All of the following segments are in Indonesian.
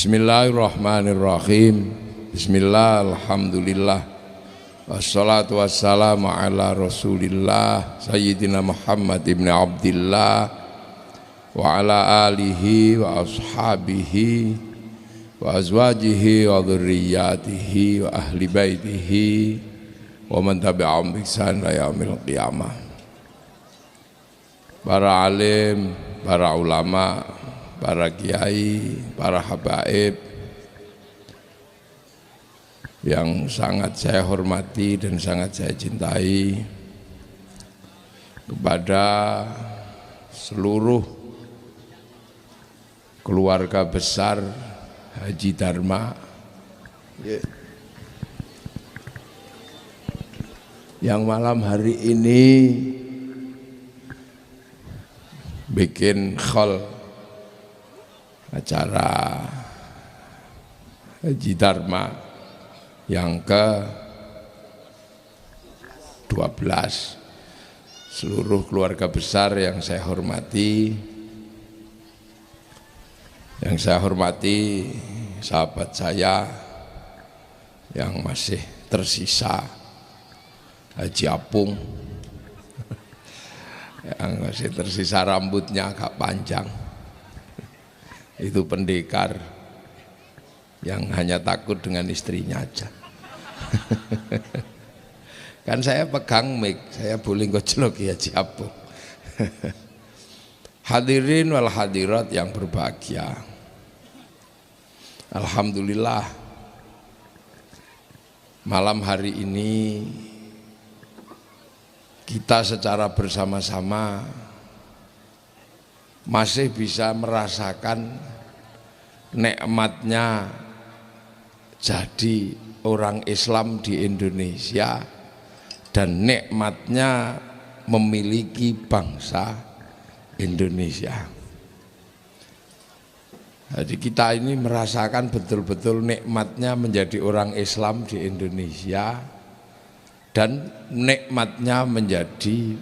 Bismillahirrahmanirrahim. Bismillah, alhamdulillah. Wassalatu wassalamu ala rasulillah Sayyidina Muhammad ibn Abdillah wa ala alihi wa ashabihi wa azwajihi wa dhurriyyatihi wa ahli baitihi wa man tabi'ahum bi ihsan ila yaumil qiyamah. Para alim, para ulama, para kiai, para habaib yang sangat saya hormati dan sangat saya cintai, kepada seluruh keluarga besar Haji Dharma yang malam hari ini bikin khol acara Haji Dharma yang ke-12. Seluruh keluarga besar yang saya hormati, sahabat saya yang masih tersisa, Haji Apung yang masih tersisa rambutnya agak panjang, itu pendekar yang hanya takut dengan istrinya aja. Kan saya pegang mic, saya boleh ngojlok ya Haji Apung. Hadirin wal hadirat yang berbahagia, alhamdulillah malam hari ini kita secara bersama-sama masih bisa merasakan nikmatnya jadi orang Islam di Indonesia dan nikmatnya memiliki bangsa Indonesia. Jadi kita ini merasakan betul-betul nikmatnya menjadi orang Islam di Indonesia dan nikmatnya menjadi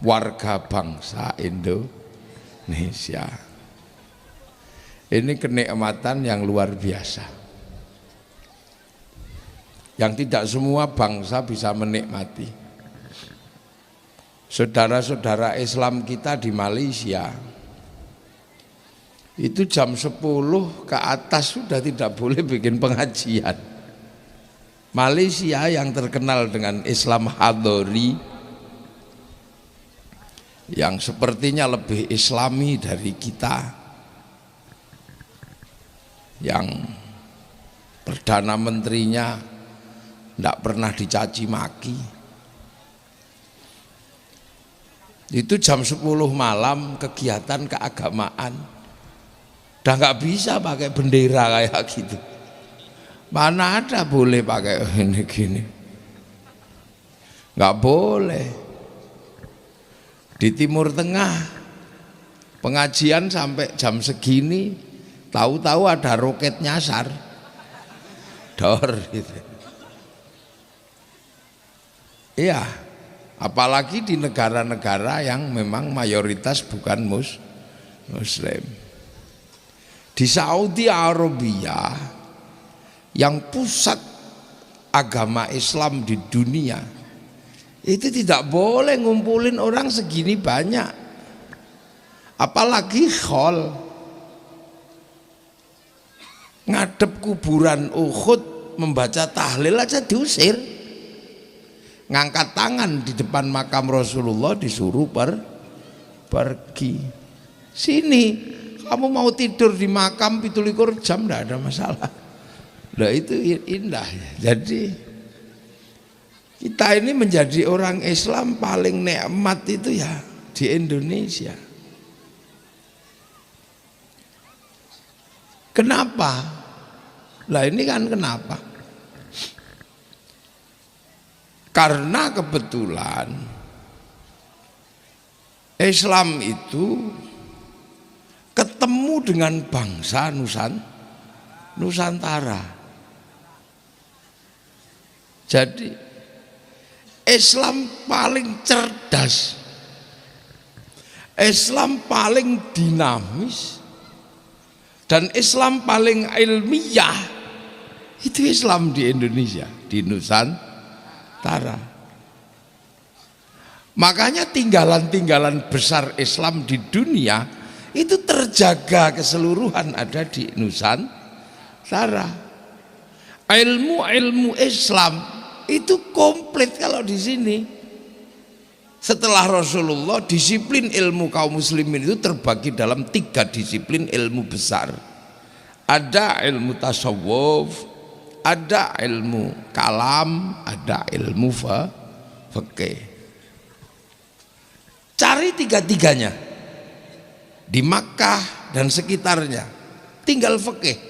warga bangsa Indonesia. Ini kenikmatan yang luar biasa, yang tidak semua bangsa bisa menikmati. Saudara-saudara Islam kita di Malaysia itu jam 10 ke atas sudah tidak boleh bikin pengajian. Malaysia yang terkenal dengan Islam Hadori, yang sepertinya lebih islami dari kita, yang perdana menterinya tidak pernah dicaci maki, itu jam 10 malam kegiatan keagamaan udah nggak bisa pakai bendera kayak gitu. Mana ada boleh pakai ini gini, nggak boleh. Di Timur Tengah pengajian sampai jam segini, tahu-tahu ada roket nyasar, dor gitu. Iya, apalagi di negara-negara yang memang mayoritas bukan Muslim. Di Saudi Arabia yang pusat agama Islam di dunia, itu tidak boleh ngumpulin orang segini banyak, apalagi khol. Ngadep kuburan Uhud membaca tahlil aja diusir. Ngangkat tangan di depan makam Rasulullah disuruh pergi. Sini kamu mau tidur di makam 17 jam tidak ada masalah. Nah itu indah ya. Jadi kita ini menjadi orang Islam paling nikmat itu ya di Indonesia. Kenapa? Lah ini kan kenapa? Karena kebetulan Islam itu ketemu dengan bangsa Nusantara. Jadi Islam paling cerdas, Islam paling dinamis, Dan Islam paling ilmiah itu Islam di Indonesia, di Nusantara. Makanya tinggalan-tinggalan besar Islam di dunia itu terjaga keseluruhan ada di Nusantara. Ilmu Islam itu komplit kalau di sini. Setelah Rasulullah, disiplin ilmu kaum muslimin itu terbagi dalam 3 disiplin ilmu besar. Ada ilmu tasawuf, ada ilmu kalam, ada ilmu fikih. Cari 3-tiganya di Makkah dan sekitarnya, tinggal fikih.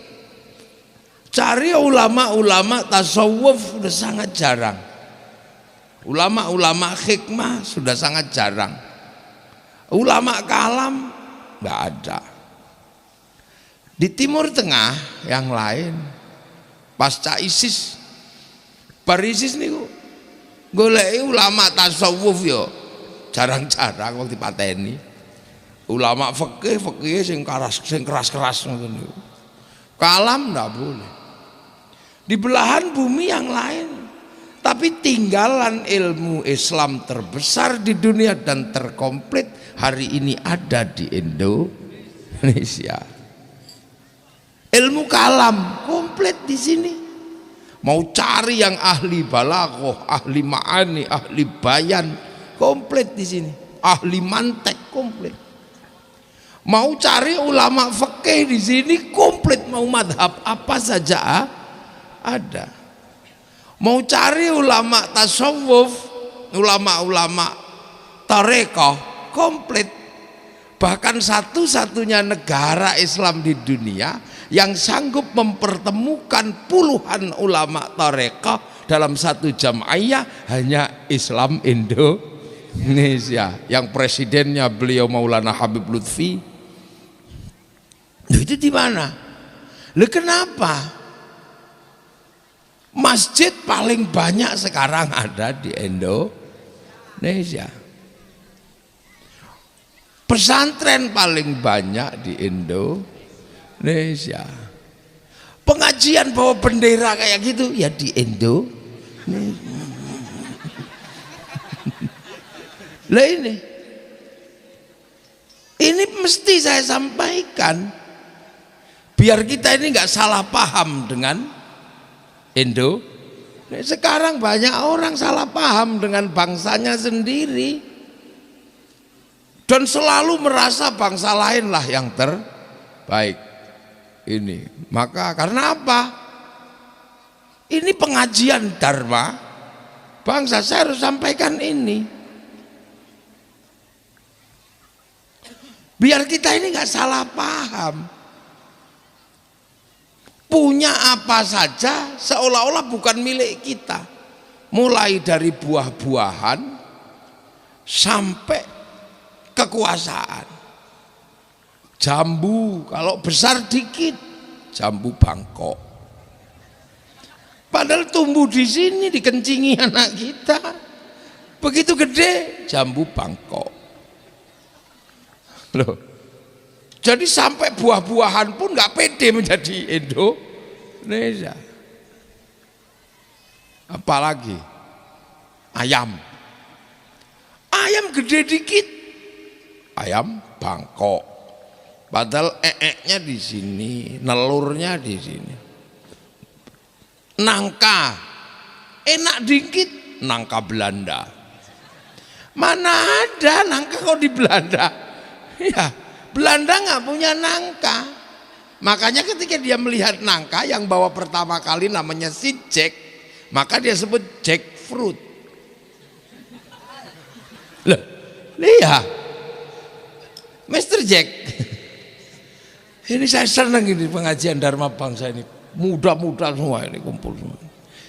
Cari ulama-ulama tasawuf sudah sangat jarang. Ulama-ulama hikmah sudah sangat jarang. Ulama kalam nggak ada. Di Timur Tengah yang lain, pasca ISIS, ISIS nih golek ulama tasawuf yo jarang-jarang waktu dipateni. Ulama fikih sing keras ngoten niku. Kalam ndak boleh. Di belahan bumi yang lain, tapi tinggalan ilmu Islam terbesar di dunia dan terkomplit hari ini ada di Indonesia. Ilmu kalam komplit di sini. Mau cari yang ahli balaghah, ahli ma'ani, ahli bayan, komplit di sini. Ahli mantek komplit. Mau cari ulama fikih di sini komplit, mau madhab apa saja ada. Mau cari ulama tasawuf, ulama-ulama tarekoh komplit. Bahkan satu-satunya negara Islam di dunia yang sanggup mempertemukan puluhan ulama tarekoh dalam satu jam'iyah hanya Islam Indonesia, yang presidennya beliau Maulana Habib Lutfi. Itu di mana? Kenapa? Masjid paling banyak sekarang ada di Indonesia. Pesantren paling banyak di Indonesia. Pengajian bawa bendera kayak gitu ya di Indonesia. Lah ini mesti saya sampaikan biar kita ini nggak salah paham dengan Sekarang banyak orang salah paham dengan bangsanya sendiri dan selalu merasa bangsa lain lah yang terbaik. Ini maka karena apa? Ini pengajian Dharma bangsa, saya harus sampaikan ini biar kita ini nggak salah paham. Punya apa saja seolah-olah bukan milik kita, mulai dari buah-buahan sampai kekuasaan. Jambu kalau besar dikit jambu Bangkok, padahal tumbuh di sini dikencingi anak kita. Begitu gede jambu Bangkok loh. Jadi sampai buah-buahan pun nggak pede menjadi Indonesia. Apalagi ayam gede dikit ayam Bangkok, padahal nya di sini, nelurnya di sini. Nangka enak dikit, nangka Belanda. Mana ada nangka kok di Belanda? Ya, Belanda nggak punya nangka. Makanya ketika dia melihat nangka yang bawa pertama kali namanya si Jack, maka dia sebut jackfruit. Loh, iya, Mr. Jack. Ini saya senang ini pengajian Dharma Bangsa ini, muda-muda semua ini kumpul semua.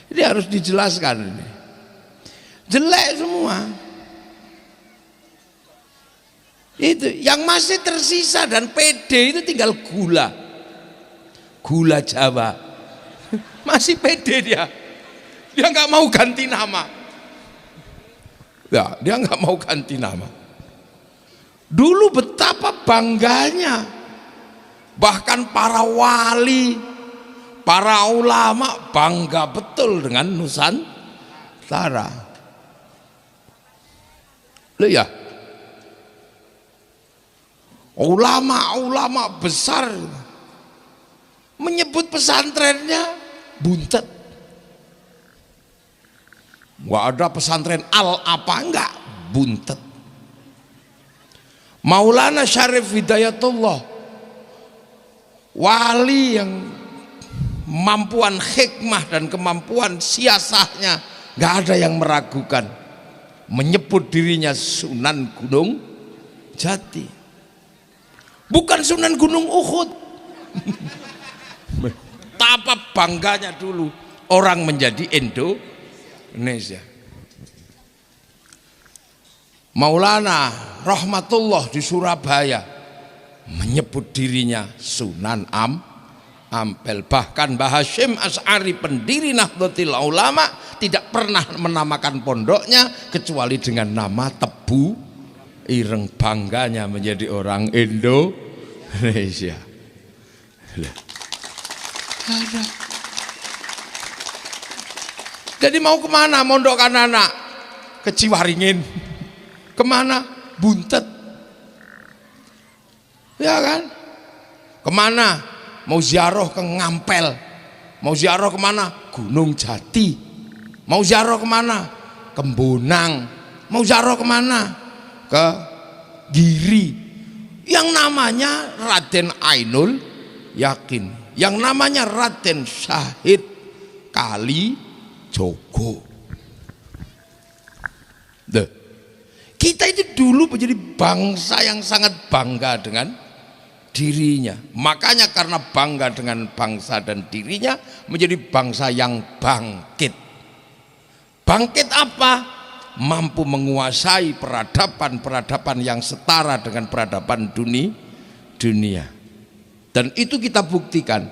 Ini harus dijelaskan ini. Jelek semua. Itu yang masih tersisa dan pede itu tinggal gula Jawa. Masih pede dia nggak mau ganti nama ya, dia nggak mau ganti nama. Dulu betapa bangganya Bahkan para wali, para ulama bangga betul dengan Nusantara. Loh ya, ulama-ulama besar menyebut pesantrennya buntet. Nggak ada pesantren al apa enggak, buntet. Maulana Syarif Hidayatullah, wali yang kemampuan hikmah dan kemampuan siasahnya nggak ada yang meragukan, menyebut dirinya Sunan Gunung Jati, bukan Sunan Gunung Uhud. Betapa bangganya dulu orang menjadi Indonesia. Maulana Rahmatullah di Surabaya menyebut dirinya Sunan Ampel. Bahkan Mbah Hasyim Asy'ari, pendiri Nahdlatul Ulama, tidak pernah menamakan pondoknya kecuali dengan nama Tebu Ireng. Bangganya menjadi orang Indonesia. Ada. Jadi mau kemana mondok anak-anak? Ke Ciwaringin. Kemana? Buntet. Ya kan? Kemana? Mau ziarah ke Ngampel. Mau ziarah kemana? Gunung Jati. Mau ziarah kemana? Ke Bonang. Mau ziarah kemana? Ke Giri. Yang namanya Raden Ainul Yakin, yang namanya Raden Syahid Kalijogo. Kita itu dulu menjadi bangsa yang sangat bangga dengan dirinya. Makanya karena bangga dengan bangsa dan dirinya, menjadi bangsa yang bangkit. Bangkit apa? Mampu menguasai peradaban-peradaban yang setara dengan peradaban dunia. Dan itu kita buktikan.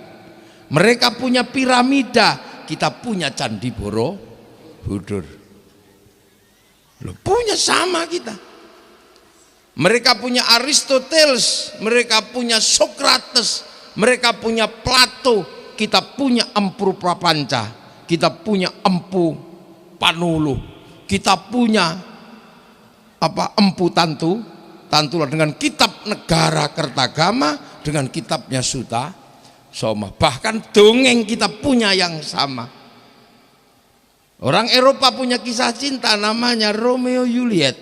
Mereka punya piramida, kita punya Candi Borobudur. Loh, punya sama kita. Mereka punya Aristoteles, mereka punya Socrates, mereka punya Plato, kita punya Empu Prapanca, kita punya Empu Panuluh, kita punya Empu Tantula dengan kitab Negara Kertagama, dengan kitabnya Suta Soma. Bahkan dongeng kita punya yang sama. Orang Eropa punya kisah cinta namanya Romeo Juliet.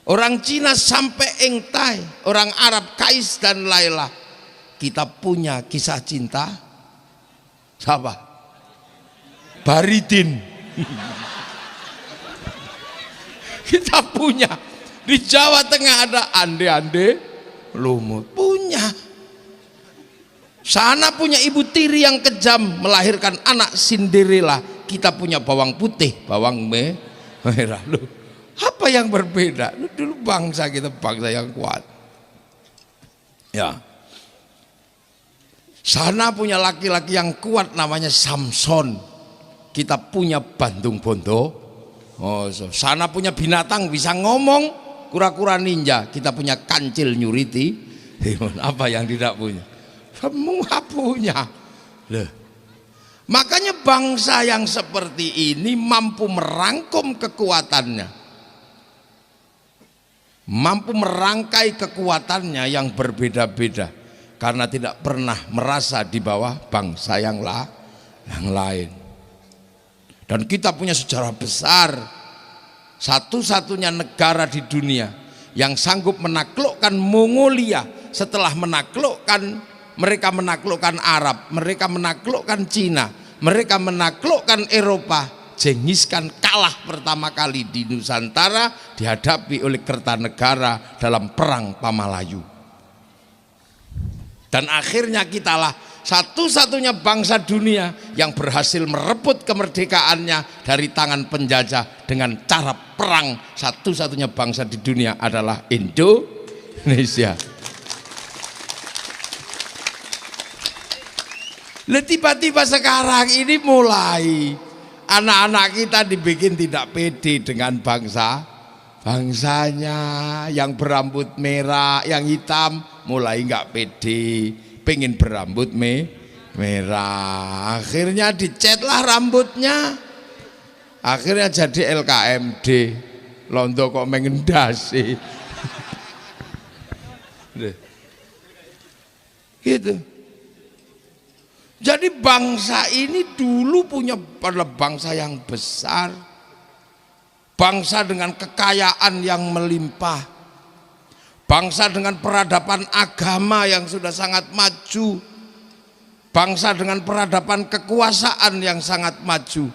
Orang Cina sampai Engtai, orang Arab Kais dan Laila. Kita punya kisah cinta siapa? Baridin. Kita punya. Di Jawa Tengah ada Ande-Ande Lumut. Punya. Sana punya ibu tiri yang kejam melahirkan anak Cinderella. Kita punya bawang putih, bawang merah. Loh, apa yang berbeda? Loh, dulu bangsa kita bangsa yang kuat. Ya. Sana punya laki-laki yang kuat namanya Samson. Kita punya Bandung Bondo. Oh, sana punya binatang bisa ngomong, kura-kura ninja. Kita punya Kancil Nyuriti. Apa yang tidak punya? Semua punya. Loh. Makanya bangsa yang seperti ini mampu merangkum kekuatannya, mampu merangkai kekuatannya yang berbeda-beda, karena tidak pernah merasa di bawah bangsa yang lain. Dan kita punya sejarah besar, satu-satunya negara di dunia yang sanggup menaklukkan Mongolia setelah mereka menaklukkan Arab, mereka menaklukkan Cina, mereka menaklukkan Eropa. Genghis Khan kalah pertama kali di Nusantara dihadapi oleh Kertanegara dalam perang Pamalayu. Dan akhirnya kitalah satu-satunya bangsa dunia yang berhasil merebut kemerdekaannya dari tangan penjajah dengan cara perang. Satu-satunya bangsa di dunia adalah Indonesia. Tiba-tiba sekarang ini mulai anak-anak kita dibikin tidak pede dengan bangsanya yang berambut merah, yang hitam, mulai nggak pede, pengen berambut merah. Akhirnya dicetlah rambutnya. Akhirnya jadi LKMD. Londo kok mengendasi. Gitu. Jadi bangsa ini dulu adalah bangsa yang besar, bangsa dengan kekayaan yang melimpah, bangsa dengan peradaban agama yang sudah sangat maju, bangsa dengan peradaban kekuasaan yang sangat maju.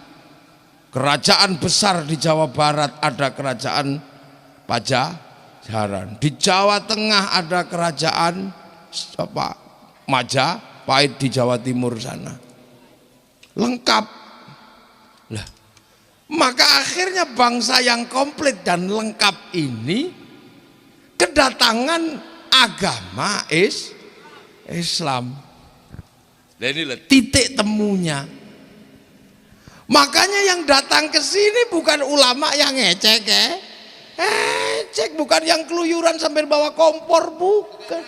Kerajaan besar di Jawa Barat ada kerajaan Pajajaran, di Jawa Tengah ada kerajaan Majapahit, di Jawa Timur sana lengkap lah. Maka akhirnya bangsa yang komplit dan lengkap ini kedatangan agama Islam. Dan inilah titik temunya. Makanya yang datang ke sini bukan ulama yang ngecek bukan yang keluyuran sambil bawa kompor, bukan.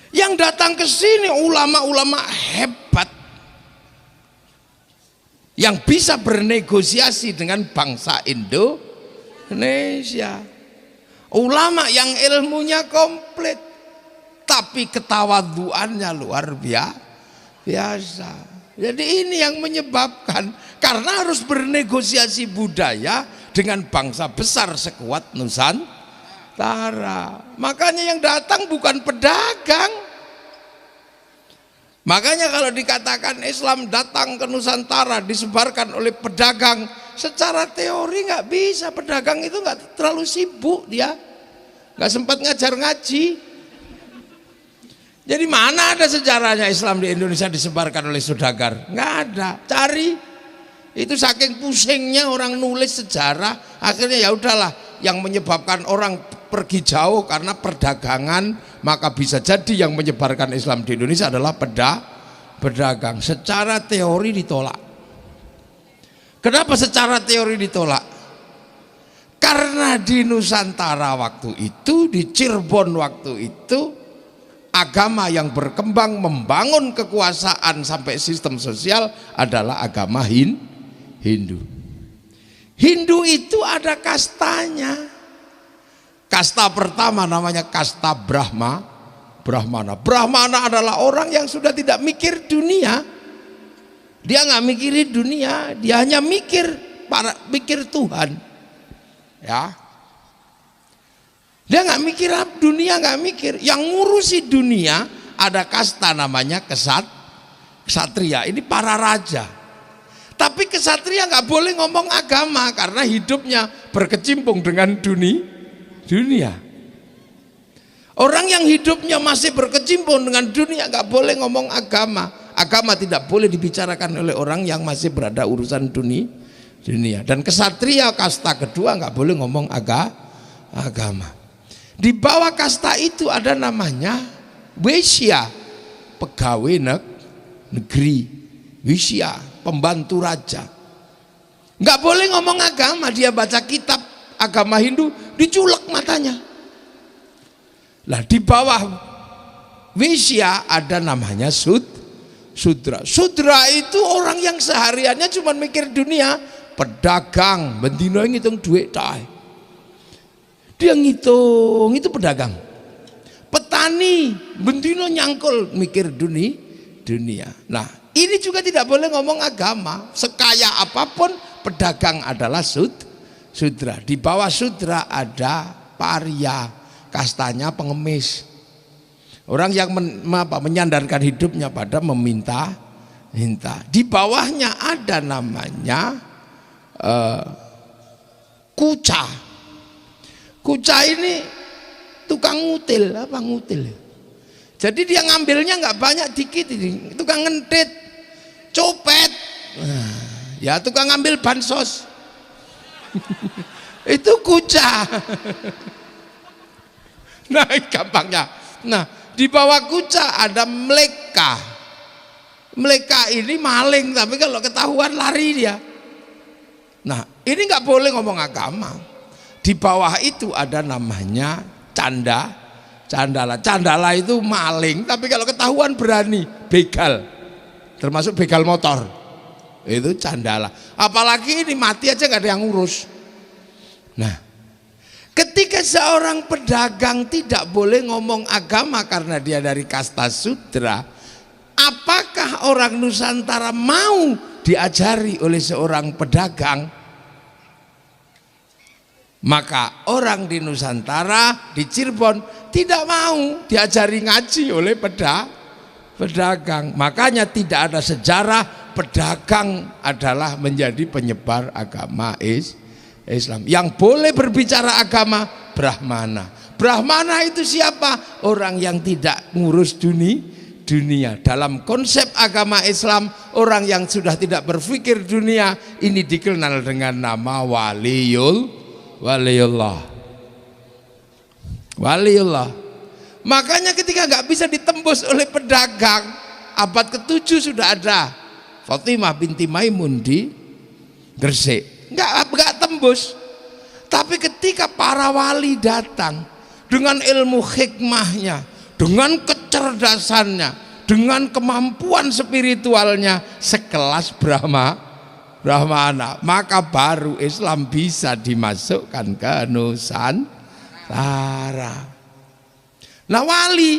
Yang datang ke sini ulama-ulama hebat yang bisa bernegosiasi dengan bangsa Indonesia. Ulama yang ilmunya komplit tapi ketawaduannya luar biasa. Jadi ini yang menyebabkan, karena harus bernegosiasi budaya dengan bangsa besar sekuat Nusantara. Makanya yang datang bukan pedagang. Makanya kalau dikatakan Islam datang ke Nusantara disebarkan oleh pedagang, secara teori nggak bisa. Pedagang itu nggak terlalu sibuk, dia nggak sempat ngajar ngaji. Jadi mana ada sejarahnya Islam di Indonesia disebarkan oleh saudagar? Nggak ada. Cari. Itu saking pusingnya orang nulis sejarah, akhirnya ya udahlah, yang menyebabkan orang pergi jauh karena perdagangan, maka bisa jadi yang menyebarkan Islam di Indonesia adalah pedagang. Secara teori ditolak. Kenapa secara teori ditolak? Karena di Nusantara waktu itu, di Cirebon waktu itu, agama yang berkembang membangun kekuasaan sampai sistem sosial adalah agama Hindu. Hindu itu ada kastanya. Kasta pertama namanya kasta Brahmana. Brahmana adalah orang yang sudah tidak mikir dunia. Dia nggak mikirin dunia, dia hanya mikir Tuhan. Ya. Dia nggak mikir dunia, nggak mikir. Yang ngurusi dunia ada kasta namanya ksatria. Ini para raja. Tapi kesatria nggak boleh ngomong agama karena hidupnya berkecimpung dengan dunia. Orang yang hidupnya masih berkecimpung dengan dunia nggak boleh ngomong agama. Agama tidak boleh dibicarakan oleh orang yang masih berada urusan dunia. Dan kesatria kasta kedua nggak boleh ngomong agama. Di bawah kasta itu ada namanya Wisya, pegawai negeri. Wisya, pembantu raja. Nggak boleh ngomong agama, dia baca kitab agama Hindu diculek matanya. Lah di bawah Wisya ada namanya Sudra. Sudra itu orang yang sehariannya cuma mikir dunia, pedagang, bendino ngitung duit tae. Dia ngitung, itu pedagang. Petani, bendino nyangkul mikir dunia. Nah, ini juga tidak boleh ngomong agama. Sekaya apapun pedagang adalah Sudra. Di bawah Sudra ada Parya, kastanya pengemis. Orang yang menyandarkan hidupnya pada meminta. Di bawahnya ada namanya Kuca. Kuca ini tukang ngutil. Jadi dia ngambilnya nggak banyak, dikit ini. Tukang ngentit, copet, ya tukang ngambil bansos. Itu Kuca. Nah gampangnya. Nah di bawah Kuca ada Mleka. Mleka ini maling, tapi kalau ketahuan lari dia. Nah ini nggak boleh ngomong agama. Di bawah itu ada namanya Candala itu maling, tapi kalau ketahuan berani begal, termasuk begal motor, itu candala. Apalagi ini mati aja nggak ada yang ngurus. Nah, ketika seorang pedagang tidak boleh ngomong agama karena dia dari kasta sudra, apakah orang Nusantara mau diajari oleh seorang pedagang? Maka orang di Nusantara, di Cirebon tidak mau diajari ngaji oleh pedagang. Makanya tidak ada sejarah pedagang adalah menjadi penyebar agama Islam. Yang boleh berbicara agama Brahmana. Brahmana itu siapa? Orang yang tidak ngurus dunia. Dalam konsep agama Islam, orang yang sudah tidak berpikir dunia ini dikenal dengan nama waliullah. Makanya ketika nggak bisa ditembus oleh pedagang, abad ke-7 sudah ada Fatimah binti Maimun di Gresik, nggak tembus. Tapi ketika para wali datang dengan ilmu hikmahnya, dengan kecerdasannya, dengan kemampuan spiritualnya sekelas Brahmana, maka baru Islam bisa dimasukkan ke Nusantara. Nah, wali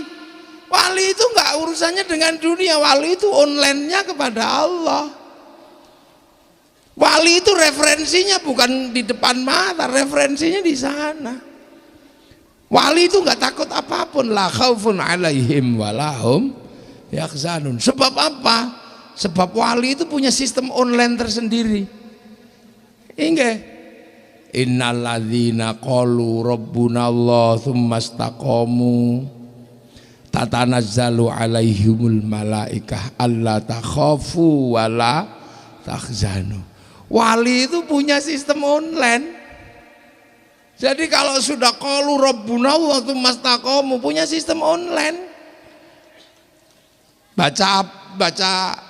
itu nggak urusannya dengan dunia, wali itu online-nya kepada Allah. Wali itu referensinya bukan di depan mata, referensinya di sana. Wali itu nggak takut apapun, la khaufun alaihim walahum yahzanun. Sebab apa? Sebab wali itu punya sistem online tersendiri. Inggih. Innalladzina qalu rabbunallah tsumma istaqamu tatanazzalu alaihimul malaikah alla takhafu wala tahzanu. Wali itu punya sistem online. Jadi kalau sudah qalu rabbunallah tsumma istaqamu, punya sistem online. Baca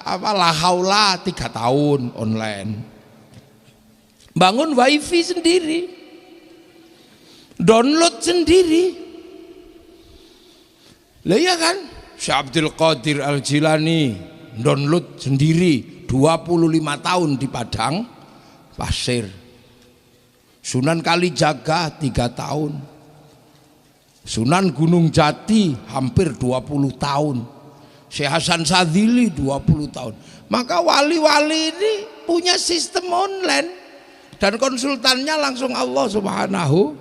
apa la haula 3 tahun online. Bangun wifi sendiri, download sendiri. Lah iya kan? Syekh Abdul Qadir Al-Jilani download sendiri 25 tahun di Padang Pasir. Sunan Kalijaga 3 tahun. Sunan Gunung Jati hampir 20 tahun. Syekh Hasan Sadzili 20 tahun. Maka wali-wali ini punya sistem online dan konsultannya langsung Allah Subhanahu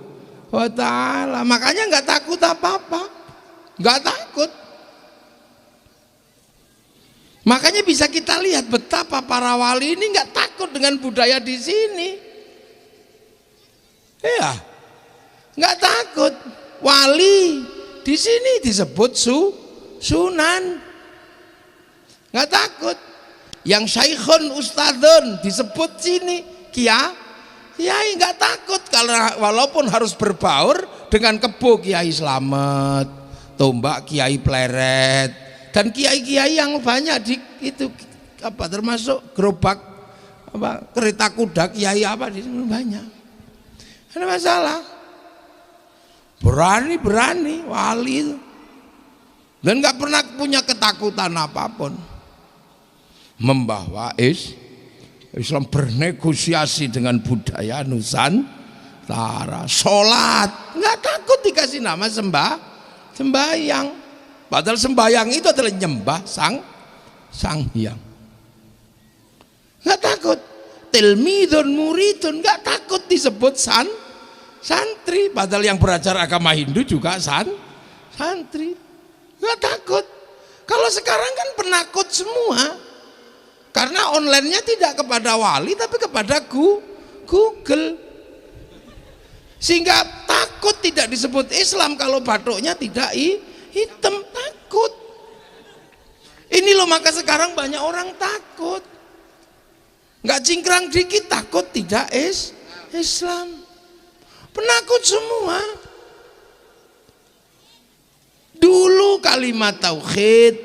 wa ta'ala. Makanya nggak takut apa-apa, nggak takut. Makanya bisa kita lihat betapa para wali ini nggak takut dengan budaya di sini. Iya, nggak takut. Wali di sini disebut sunan. Nggak takut. Yang syaikhun ustadzun disebut sini kiai nggak takut, karena walaupun harus berbaur dengan kebo Kiai Slamet, tombak Kiai Pleret, dan kiai-kiai yang banyak di itu apa termasuk gerobak apa kereta kuda kiai apa di sini banyak. Ada masalah. Berani wali itu. Dan nggak pernah punya ketakutan apapun. Membawa Islam, bernegosiasi dengan budaya Nusantara. Sholat nggak takut dikasih nama sembahyang. Padahal sembahyang itu adalah nyembah sang hyang. Nggak takut. Tilmidun muridun, nggak takut disebut santri. Padahal yang belajar agama Hindu juga santri. Nggak takut. Kalau sekarang kan penakut semua. Karena online-nya tidak kepada wali tapi kepada Google. Sehingga takut tidak disebut Islam kalau batuknya tidak hitam, takut. Ini loh, maka sekarang banyak orang takut. Nggak cingkrang dikit takut tidak Islam. Penakut semua. Dulu kalimat tauhid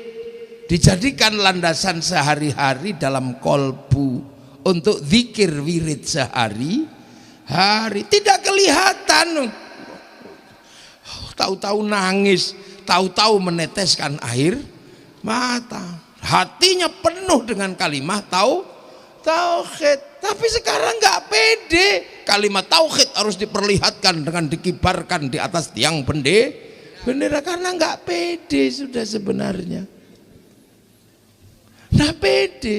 dijadikan landasan sehari-hari dalam kolbu untuk zikir wirid sehari-hari. Tidak kelihatan. tahu-tahu nangis, tahu-tahu meneteskan air mata. Hatinya penuh dengan kalimat tauhid. Tapi sekarang nggak pede. Kalimat tauhid harus diperlihatkan dengan dikibarkan di atas tiang bendera karena nggak pede sudah sebenarnya. Nggak pede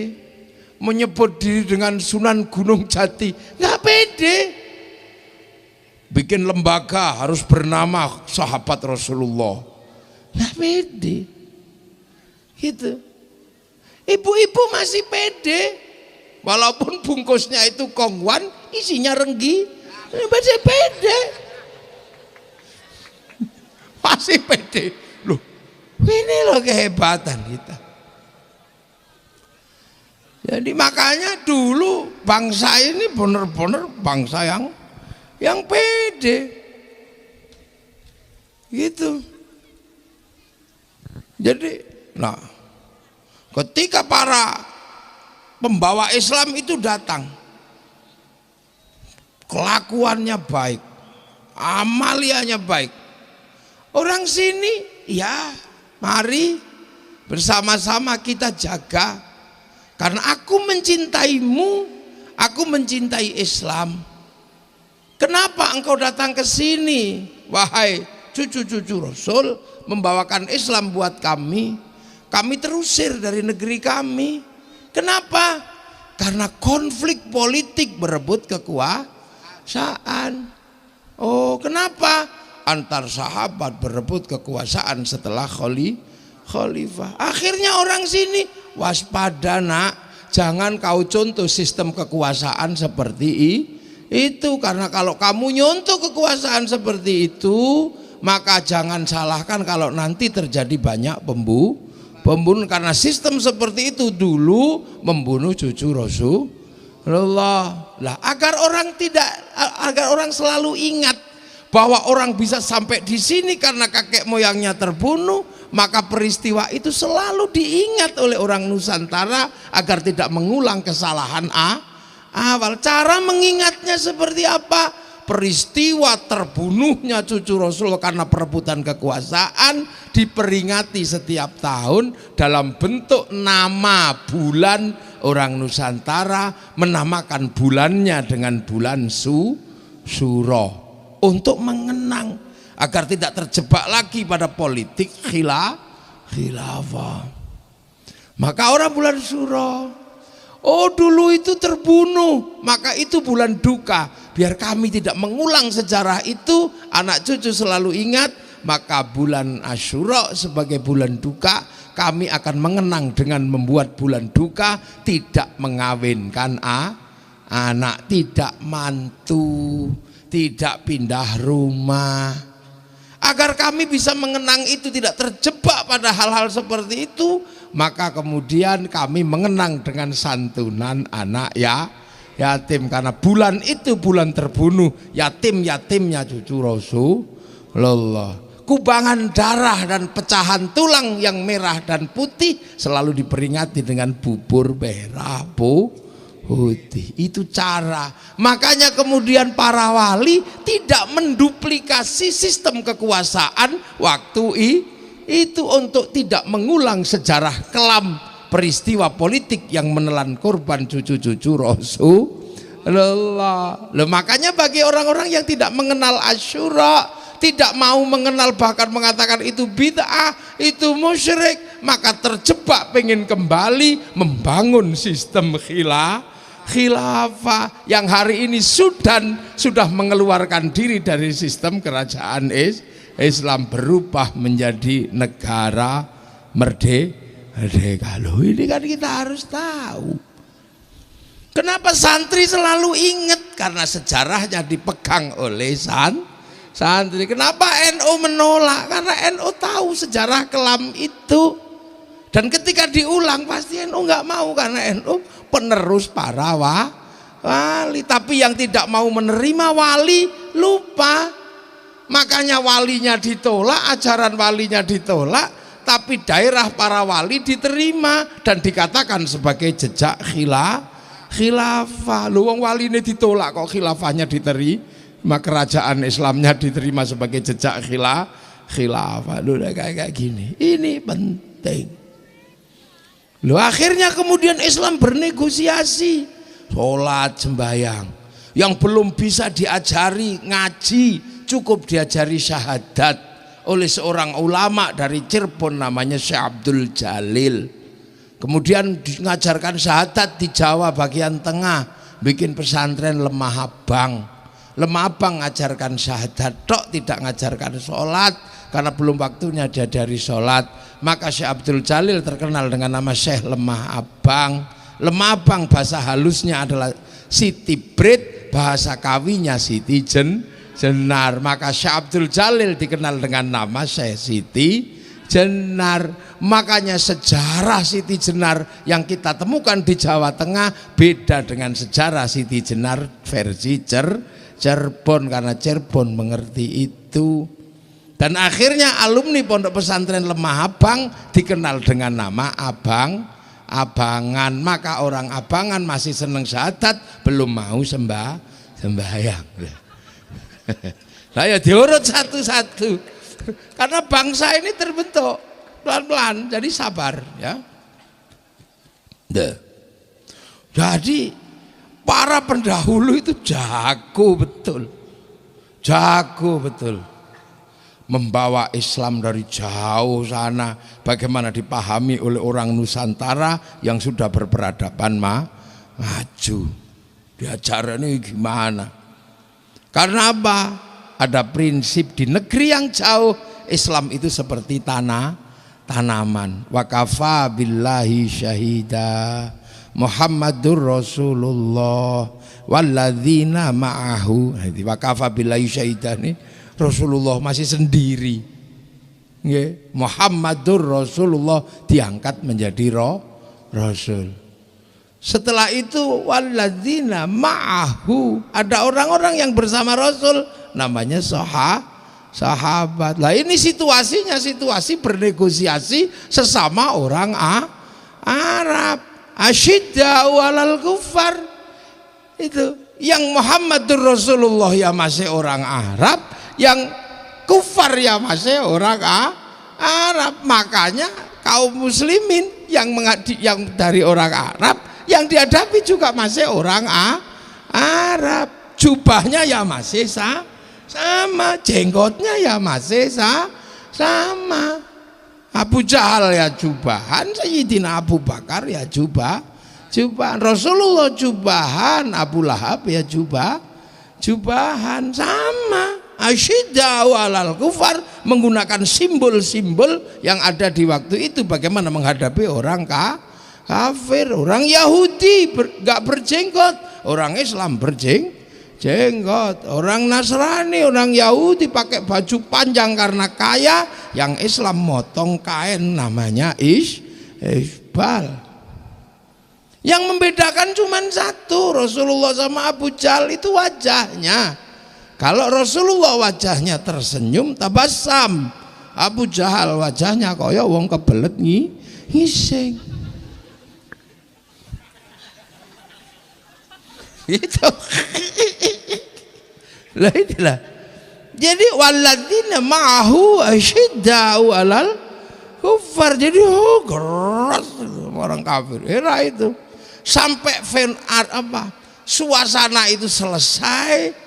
menyebut diri dengan Sunan Gunung Jati, nggak pede. Bikin lembaga harus bernama sahabat Rasulullah, nggak pede. Gitu. Ibu-ibu masih pede, walaupun bungkusnya itu kongwan, isinya renggi, masih pede. Masih pede. Loh, ini loh kehebatan kita. Jadi makanya dulu bangsa ini benar-benar bangsa yang pede. Gitu. Jadi, nah, ketika para pembawa Islam itu datang, kelakuannya baik, amaliannya baik. Orang sini, ya mari bersama-sama kita jaga. Karena aku mencintaimu, aku mencintai Islam. Kenapa engkau datang ke sini, wahai cucu-cucu Rasul, membawakan Islam buat kami? Kami terusir dari negeri kami. Kenapa? Karena konflik politik berebut kekuasaan. Oh, kenapa? Antar sahabat berebut kekuasaan setelah khalifah. Akhirnya orang sini waspada nak, jangan kau contoh sistem kekuasaan seperti itu. Karena kalau kamu nyontoh kekuasaan seperti itu, maka jangan salahkan kalau nanti terjadi banyak pembunuh. Karena sistem seperti itu dulu membunuh cucu Rasulullah. Lah, agar orang selalu ingat bahwa orang bisa sampai di sini karena kakek moyangnya terbunuh, maka peristiwa itu selalu diingat oleh orang Nusantara agar tidak mengulang kesalahan awal. Cara mengingatnya seperti apa? Peristiwa terbunuhnya cucu Rasul karena perebutan kekuasaan diperingati setiap tahun dalam bentuk nama bulan. Orang Nusantara menamakan bulannya dengan bulan Suro untuk mengenang agar tidak terjebak lagi pada politik khilafah. Maka orang bulan Suro, oh dulu itu terbunuh, maka itu bulan duka. Biar kami tidak mengulang sejarah itu, anak cucu selalu ingat, maka bulan Asyura sebagai bulan duka, kami akan mengenang dengan membuat bulan duka, tidak mengawinkan anak, tidak mantu, tidak pindah rumah. Agar kami bisa mengenang itu, tidak terjebak pada hal-hal seperti itu, maka kemudian kami mengenang dengan santunan anak yatim. Karena bulan itu bulan terbunuh yatim-yatimnya cucu Rasulullah. Kubangan darah dan pecahan tulang yang merah dan putih selalu diperingati dengan bubur merah putih. Itu cara. Makanya kemudian para wali tidak menduplikasi sistem kekuasaan waktu itu untuk tidak mengulang sejarah kelam peristiwa politik yang menelan korban cucu-cucu Rasulullah. Makanya bagi orang-orang yang tidak mengenal Asyura, tidak mau mengenal, bahkan mengatakan itu bid'ah, itu musyrik, maka terjebak pengen kembali membangun sistem khilafah yang hari ini sudah mengeluarkan diri dari sistem kerajaan Islam, berubah menjadi negara merdeka. Loh, ini kan kita harus tahu. Kenapa santri selalu ingat? Karena sejarahnya dipegang oleh santri. Kenapa NU menolak? Karena NU tahu sejarah kelam itu. Dan ketika diulang pasti NU nggak mau, karena NU penerus para wali. Tapi yang tidak mau menerima wali lupa. Makanya walinya ditolak, ajaran walinya ditolak, tapi daerah para wali diterima dan dikatakan sebagai jejak khilafah. Lu wong waline ditolak kok khilafahnya diterima, kerajaan Islamnya diterima sebagai jejak khilafah. khilafah. Kayak gini. Ini penting. Loh, akhirnya kemudian Islam bernegosiasi. Sholat, sembahyang. Yang belum bisa diajari ngaji, cukup diajari syahadat oleh seorang ulama dari Cirebon namanya Syekh Abdul Jalil. Kemudian mengajarkan syahadat di Jawa bagian tengah, bikin pesantren Lemah Abang. Lemah Abang ngajarkan syahadat tok, tidak ngajarkan sholat karena belum waktunya diajari sholat. Maka Syekh Abdul Jalil terkenal dengan nama Syekh Lemah Abang. Lemah Abang bahasa halusnya adalah Siti Brit, bahasa kawinya Siti Jenar. Maka Syekh Abdul Jalil dikenal dengan nama Syekh Siti Jenar. Makanya sejarah Siti Jenar yang kita temukan di Jawa Tengah beda dengan sejarah Siti Jenar versi Cirebon, karena Cirebon mengerti itu. Dan akhirnya alumni Pondok Pesantren Lemah Abang dikenal dengan nama Abangan. Maka orang Abangan masih seneng syahadat, belum mau sembahyang. Nah ya diurut satu-satu. Karena bangsa ini terbentuk pelan-pelan, jadi sabar ya. Jadi para pendahulu itu jago betul. Membawa Islam dari jauh sana, bagaimana dipahami oleh orang Nusantara yang sudah berperadaban maju. Diajarannya gimana? Karena apa? Ada prinsip di negeri yang jauh, Islam itu seperti tanaman. Wa kafa billahi syahida Muhammadur Rasulullah walladzina ma'ahu. Wa kafa billahi syahida nih, Rasulullah masih sendiri. Muhammadur Rasulullah diangkat menjadi Rasul. Setelah itu walladzina ma'ahu, ada orang-orang yang bersama Rasul, namanya sahabat. Lah ini situasinya situasi bernegosiasi sesama orang Arab. Asyidda'u 'alal kuffar. Itu yang Muhammadur Rasulullah ya masih orang Arab, yang kufar ya masih orang Arab. Makanya kaum muslimin yang dari orang Arab yang dihadapi juga masih orang Arab. Jubahnya ya masih sama, jenggotnya ya masih sama. Abu Jahal ya jubahan, Sayyidina Abu Bakar ya jubahan, Rasulullah jubahan, Abu Lahab ya jubahan, sama. Asyidda'u 'alal kufar, menggunakan simbol-simbol yang ada di waktu itu bagaimana menghadapi orang kafir. Orang Yahudi gak berjenggot, orang Islam berjenggot. Orang Nasrani, orang Yahudi pakai baju panjang karena kaya, yang Islam motong kain namanya isbal. Yang membedakan cuma satu, Rasulullah sama Abu Jahal itu wajahnya. Kalau Rasulullah wajahnya tersenyum tabassam, Abu Jahal wajahnya kaya wong kebelet ngising. Itu lah inilah. Jadi walladzina ma'ahu asyidda'u 'alal kuffar. Jadi keras orang kafir era itu. Sampai suasana itu selesai,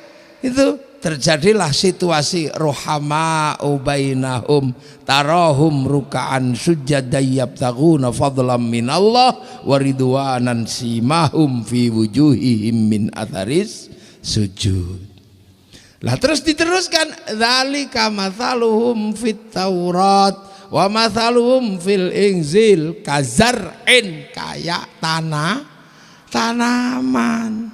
itu terjadilah situasi ruhama'u bainahum tarahum ruka'an sujjadan yabtaghuna fadlan minallah wa ridwanan simahum fi wujuhihim min atharis sujud. Lah terus diteruskan, dzalika mathaluhum fit Taurat wa mathaluhum fil Injil kazar'in, kayak tanaman.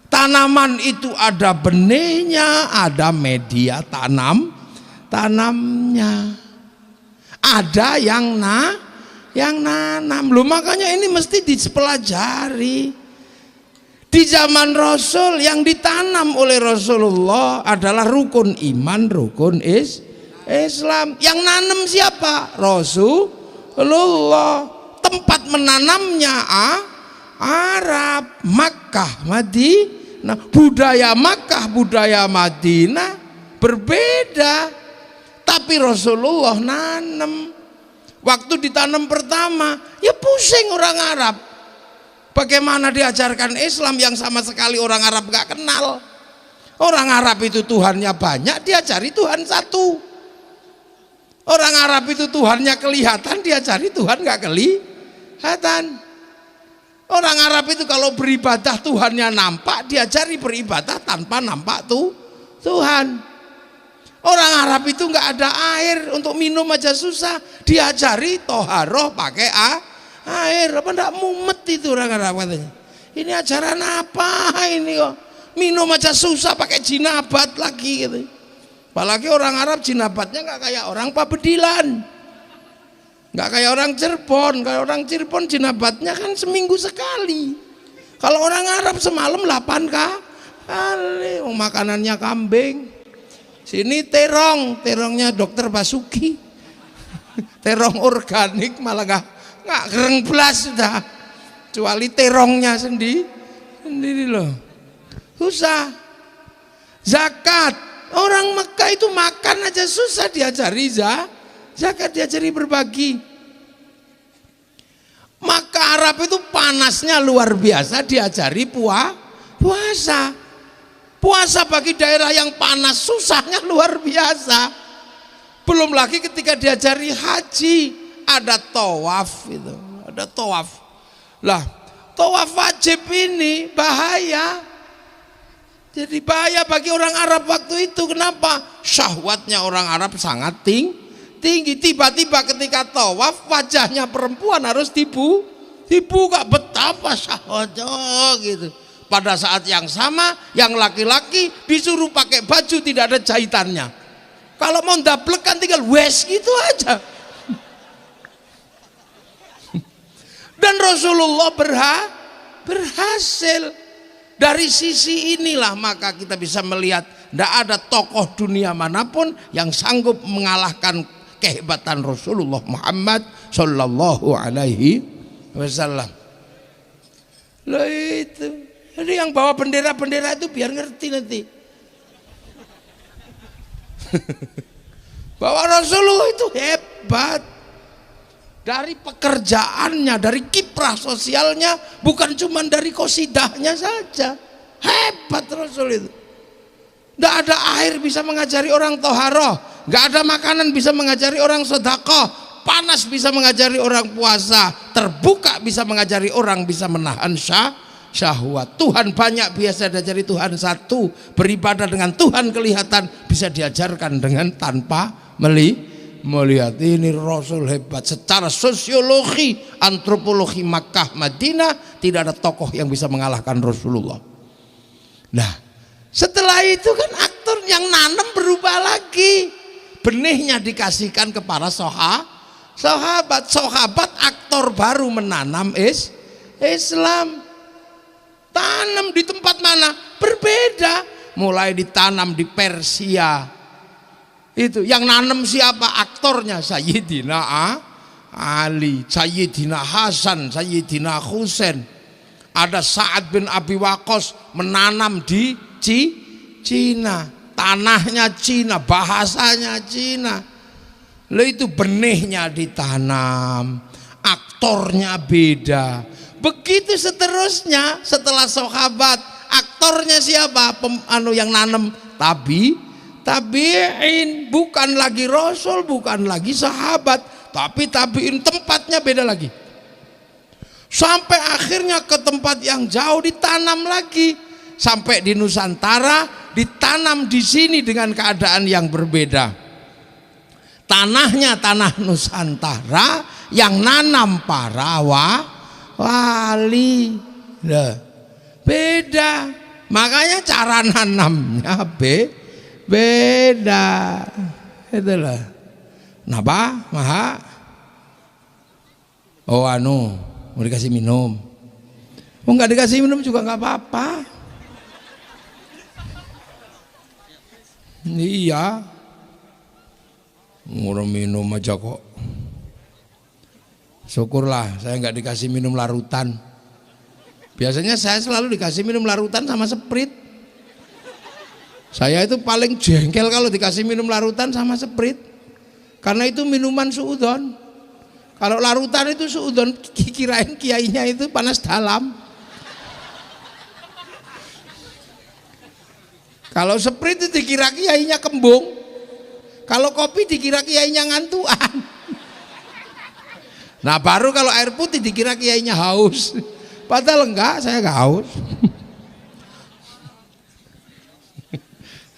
Tanaman itu ada benihnya, ada media tanamnya, ada yang nanam. Loh, makanya ini mesti dipelajari. Di zaman Rasul yang ditanam oleh Rasulullah adalah rukun iman, rukun Islam. Yang nanam siapa? Rasulullah. Tempat menanamnya Arab, Makkah, Madinah. Budaya Makkah, budaya Madinah berbeda. Tapi Tapi Rasulullah nanam. Waktu ditanam pertama, ya pusing orang Arab. Bagaimana diajarkan Islam yang sama sekali orang Arab gak kenal. Orang Arab itu Tuhannya banyak, diajari Tuhan satu. Orang Arab itu Tuhannya kelihatan, diajari Tuhan gak kelihatan. Orang Arab itu kalau beribadah Tuhannya nampak, diajari beribadah tanpa nampak Tuhan. Orang Arab itu gak ada air, untuk minum aja susah, diajari toharoh pakai air. Apa ndak mumet itu orang Arab katanya. Ini ajaran apa ini kok? Minum aja susah pakai jinabat lagi gitu. Apalagi orang Arab jinabatnya nggak kayak orang Pabedilan, nggak kayak orang Cirebon. Kalau orang Cirebon jinabatnya kan seminggu sekali. Kalau orang Arab semalam 8 kali. Makanannya kambing. Sini terongnya dokter Basuki. Terong organik malah nggak keren belas sudah. Kecuali terongnya sendiri loh. Susah. Zakat, orang Mekah itu makan aja susah, diajari zakat, diajari berbagi. Maka Arab itu panasnya luar biasa, diajari puasa. Puasa bagi daerah yang panas susahnya luar biasa. Belum lagi ketika diajari haji, ada tawaf itu, ada tawaf. Lah, tawaf wajib ini bahaya. Jadi bahaya bagi orang Arab waktu itu. Kenapa? Syahwatnya orang Arab sangat tinggi. Tiba-tiba ketika tawaf wajahnya perempuan harus dibuka. Betapa syahwatnya gitu. Pada saat yang sama yang laki-laki disuruh pakai baju tidak ada jahitannya. Kalau mau ndablekan tinggal wes gitu aja. Dan Rasulullah berhasil. Dari sisi inilah maka kita bisa melihat tidak ada tokoh dunia manapun yang sanggup mengalahkan kehebatan Rasulullah Muhammad Sallallahu Alaihi Wasallam. Loh itu, jadi yang bawa bendera-bendera itu biar ngerti nanti. Bahwa Rasulullah itu hebat. Dari pekerjaannya, dari kiprah sosialnya, bukan cuma dari kosidahnya saja. Hebat Rasul itu. Tidak ada air bisa mengajari orang toharoh, nggak ada makanan bisa mengajari orang sedekah, panas bisa mengajari orang puasa, terbuka bisa mengajari orang bisa menahan syahwat. Tuhan banyak biasa diajari Tuhan satu, beribadah dengan Tuhan kelihatan bisa diajarkan dengan tanpa melihat. Ini Rasul hebat. Secara sosiologi, antropologi Makkah Madinah tidak ada tokoh yang bisa mengalahkan Rasulullah. Nah, setelah itu kan aktor yang nanam berubah lagi. Benihnya dikasihkan kepada sahabat aktor baru menanam Islam. Tanam di tempat mana? Berbeda. Mulai ditanam di Persia. Itu yang nanam siapa? Aktornya Sayyidina Ali, Sayyidina Hasan, Sayyidina Husain. Ada Sa'ad bin Abi Waqqas menanam di Cina, tanahnya Cina, bahasanya Cina. Lalu itu benihnya ditanam, aktornya beda. Begitu seterusnya. Setelah sahabat, aktornya siapa? Yang nanam tabi'in, bukan lagi Rasul, bukan lagi sahabat, tapi tabi'in, tempatnya beda lagi. Sampai akhirnya ke tempat yang jauh ditanam lagi, sampai di Nusantara ditanam di sini dengan keadaan yang berbeda. Tanahnya tanah Nusantara, yang nanam para wali. Beda. Makanya cara nanamnya beda. Itulah. Napa? Maha? Oh mau dikasih minum. Oh nggak dikasih minum juga nggak apa-apa. Iya. Mau minum aja kok. Syukurlah saya nggak dikasih minum larutan. Biasanya saya selalu dikasih minum larutan sama Sprite. Saya itu paling jengkel kalau dikasih minum larutan sama Sprite. Karena itu minuman suudon. Kalau larutan itu suudon, kirain kiainya itu panas dalam. Kalau sprite itu dikira kiainya kembung. Kalau kopi dikira kiainya ngantuan. Nah baru kalau air putih dikira kiainya haus. Padahal enggak, saya enggak haus.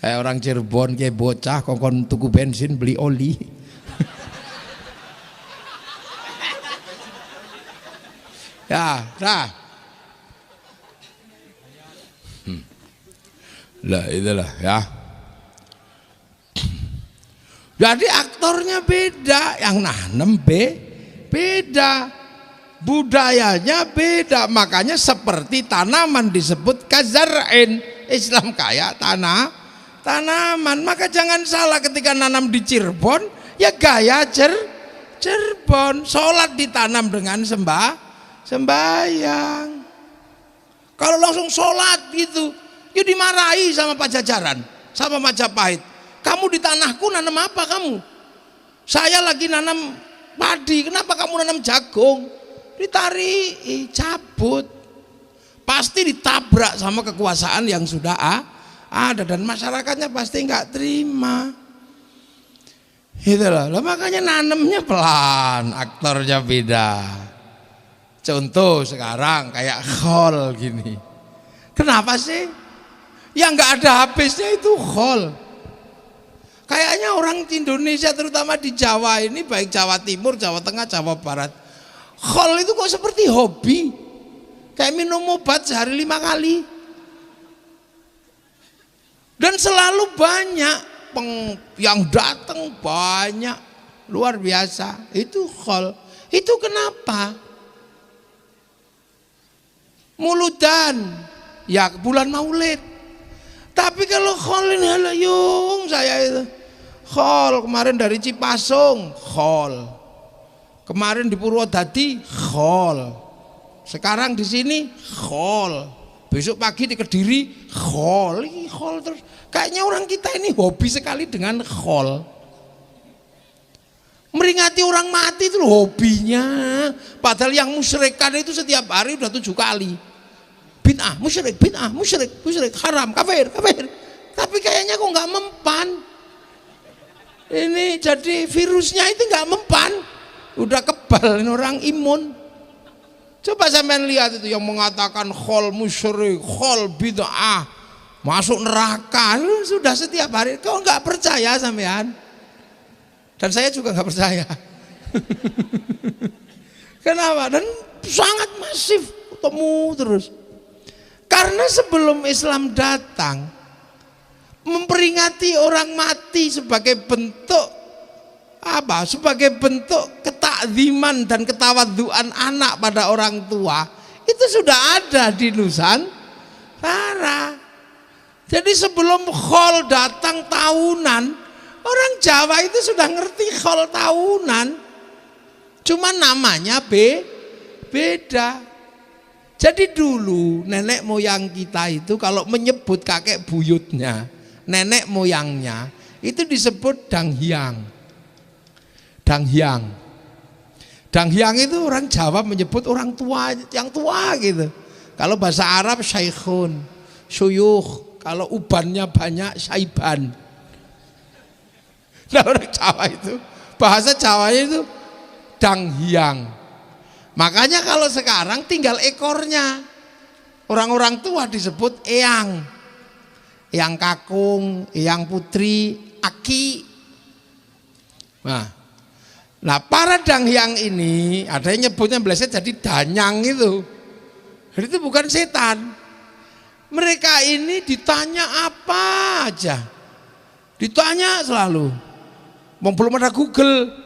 Kayak orang Cirebon kayak bocah kongkon tuku bensin beli oli. Ya, dah. Lah itulah ya. Jadi aktornya beda, yang nanem beda, budayanya beda. Makanya seperti tanaman disebut kazar'in. Islam kaya tanaman. Maka jangan salah ketika nanam di Cirebon, ya gaya Cirebon. Sholat ditanam dengan sembahyang. Kalau langsung sholat gitu, ya dimarahi sama Pajajaran, sama Majapahit. Kamu di tanahku nanam apa kamu? Saya lagi nanam padi, kenapa kamu nanam jagung? Ditarik, cabut. Pasti ditabrak sama kekuasaan yang sudah ada, dan masyarakatnya pasti nggak terima. Itulah, makanya nanemnya pelan, aktornya beda. Contoh sekarang kayak khol gini. Kenapa sih? Yang nggak ada habisnya itu khol. Kayaknya orang Indonesia terutama di Jawa ini, baik Jawa Timur, Jawa Tengah, Jawa Barat, khol itu kok seperti hobi. Kayak minum obat sehari 5 kali. Dan selalu banyak yang datang, banyak, luar biasa. Itu khol. Itu kenapa? Muludan, ya bulan Maulid. Tapi kalau khol ini halayung saya itu. Khol kemarin dari Cipasung, khol. Kemarin di Purwodadi, khol. Sekarang di sini, khol. Besok pagi di Kediri, khol. Ini khol terus. Kayaknya orang kita ini hobi sekali dengan khol. Meringati orang mati itu hobinya. Padahal yang musyrikan itu setiap hari udah 7 kali. Bid'ah, musyrik, haram, kafir. Tapi kayaknya kok nggak mempan. Ini jadi virusnya itu nggak mempan. Udah kebal ini orang imun. Coba sampean lihat itu yang mengatakan khol musyrik, khol bid'ah, masuk neraka. Sudah setiap hari. Kau nggak percaya sampean? Dan saya juga nggak percaya. Kenapa? Dan sangat masif, ketemu terus. Karena sebelum Islam datang, memperingati orang mati sebagai bentuk apa? Sebagai bentuk ketakziman dan ketawadhuan anak pada orang tua, itu sudah ada di Nusantara. Jadi sebelum khol datang tahunan, orang Jawa itu sudah ngerti khol tahunan. Cuma namanya beda. Jadi dulu nenek moyang kita itu kalau menyebut kakek buyutnya, nenek moyangnya itu disebut danghyang. Danghyang itu orang Jawa menyebut orang tua, yang tua gitu. Kalau bahasa Arab syaikhun, syuyukh, kalau ubannya banyak syaiban. Nah orang Jawa itu, bahasa Jawanya itu danghyang. Makanya kalau sekarang tinggal ekornya. Orang-orang tua disebut eyang. Eyang kakung, eyang putri, aki. Nah para danghyang ini, ada yang nyebutnya meleset jadi danyang itu. Jadi itu bukan setan. Mereka ini ditanya apa aja. Ditanya selalu. Belum ada Google.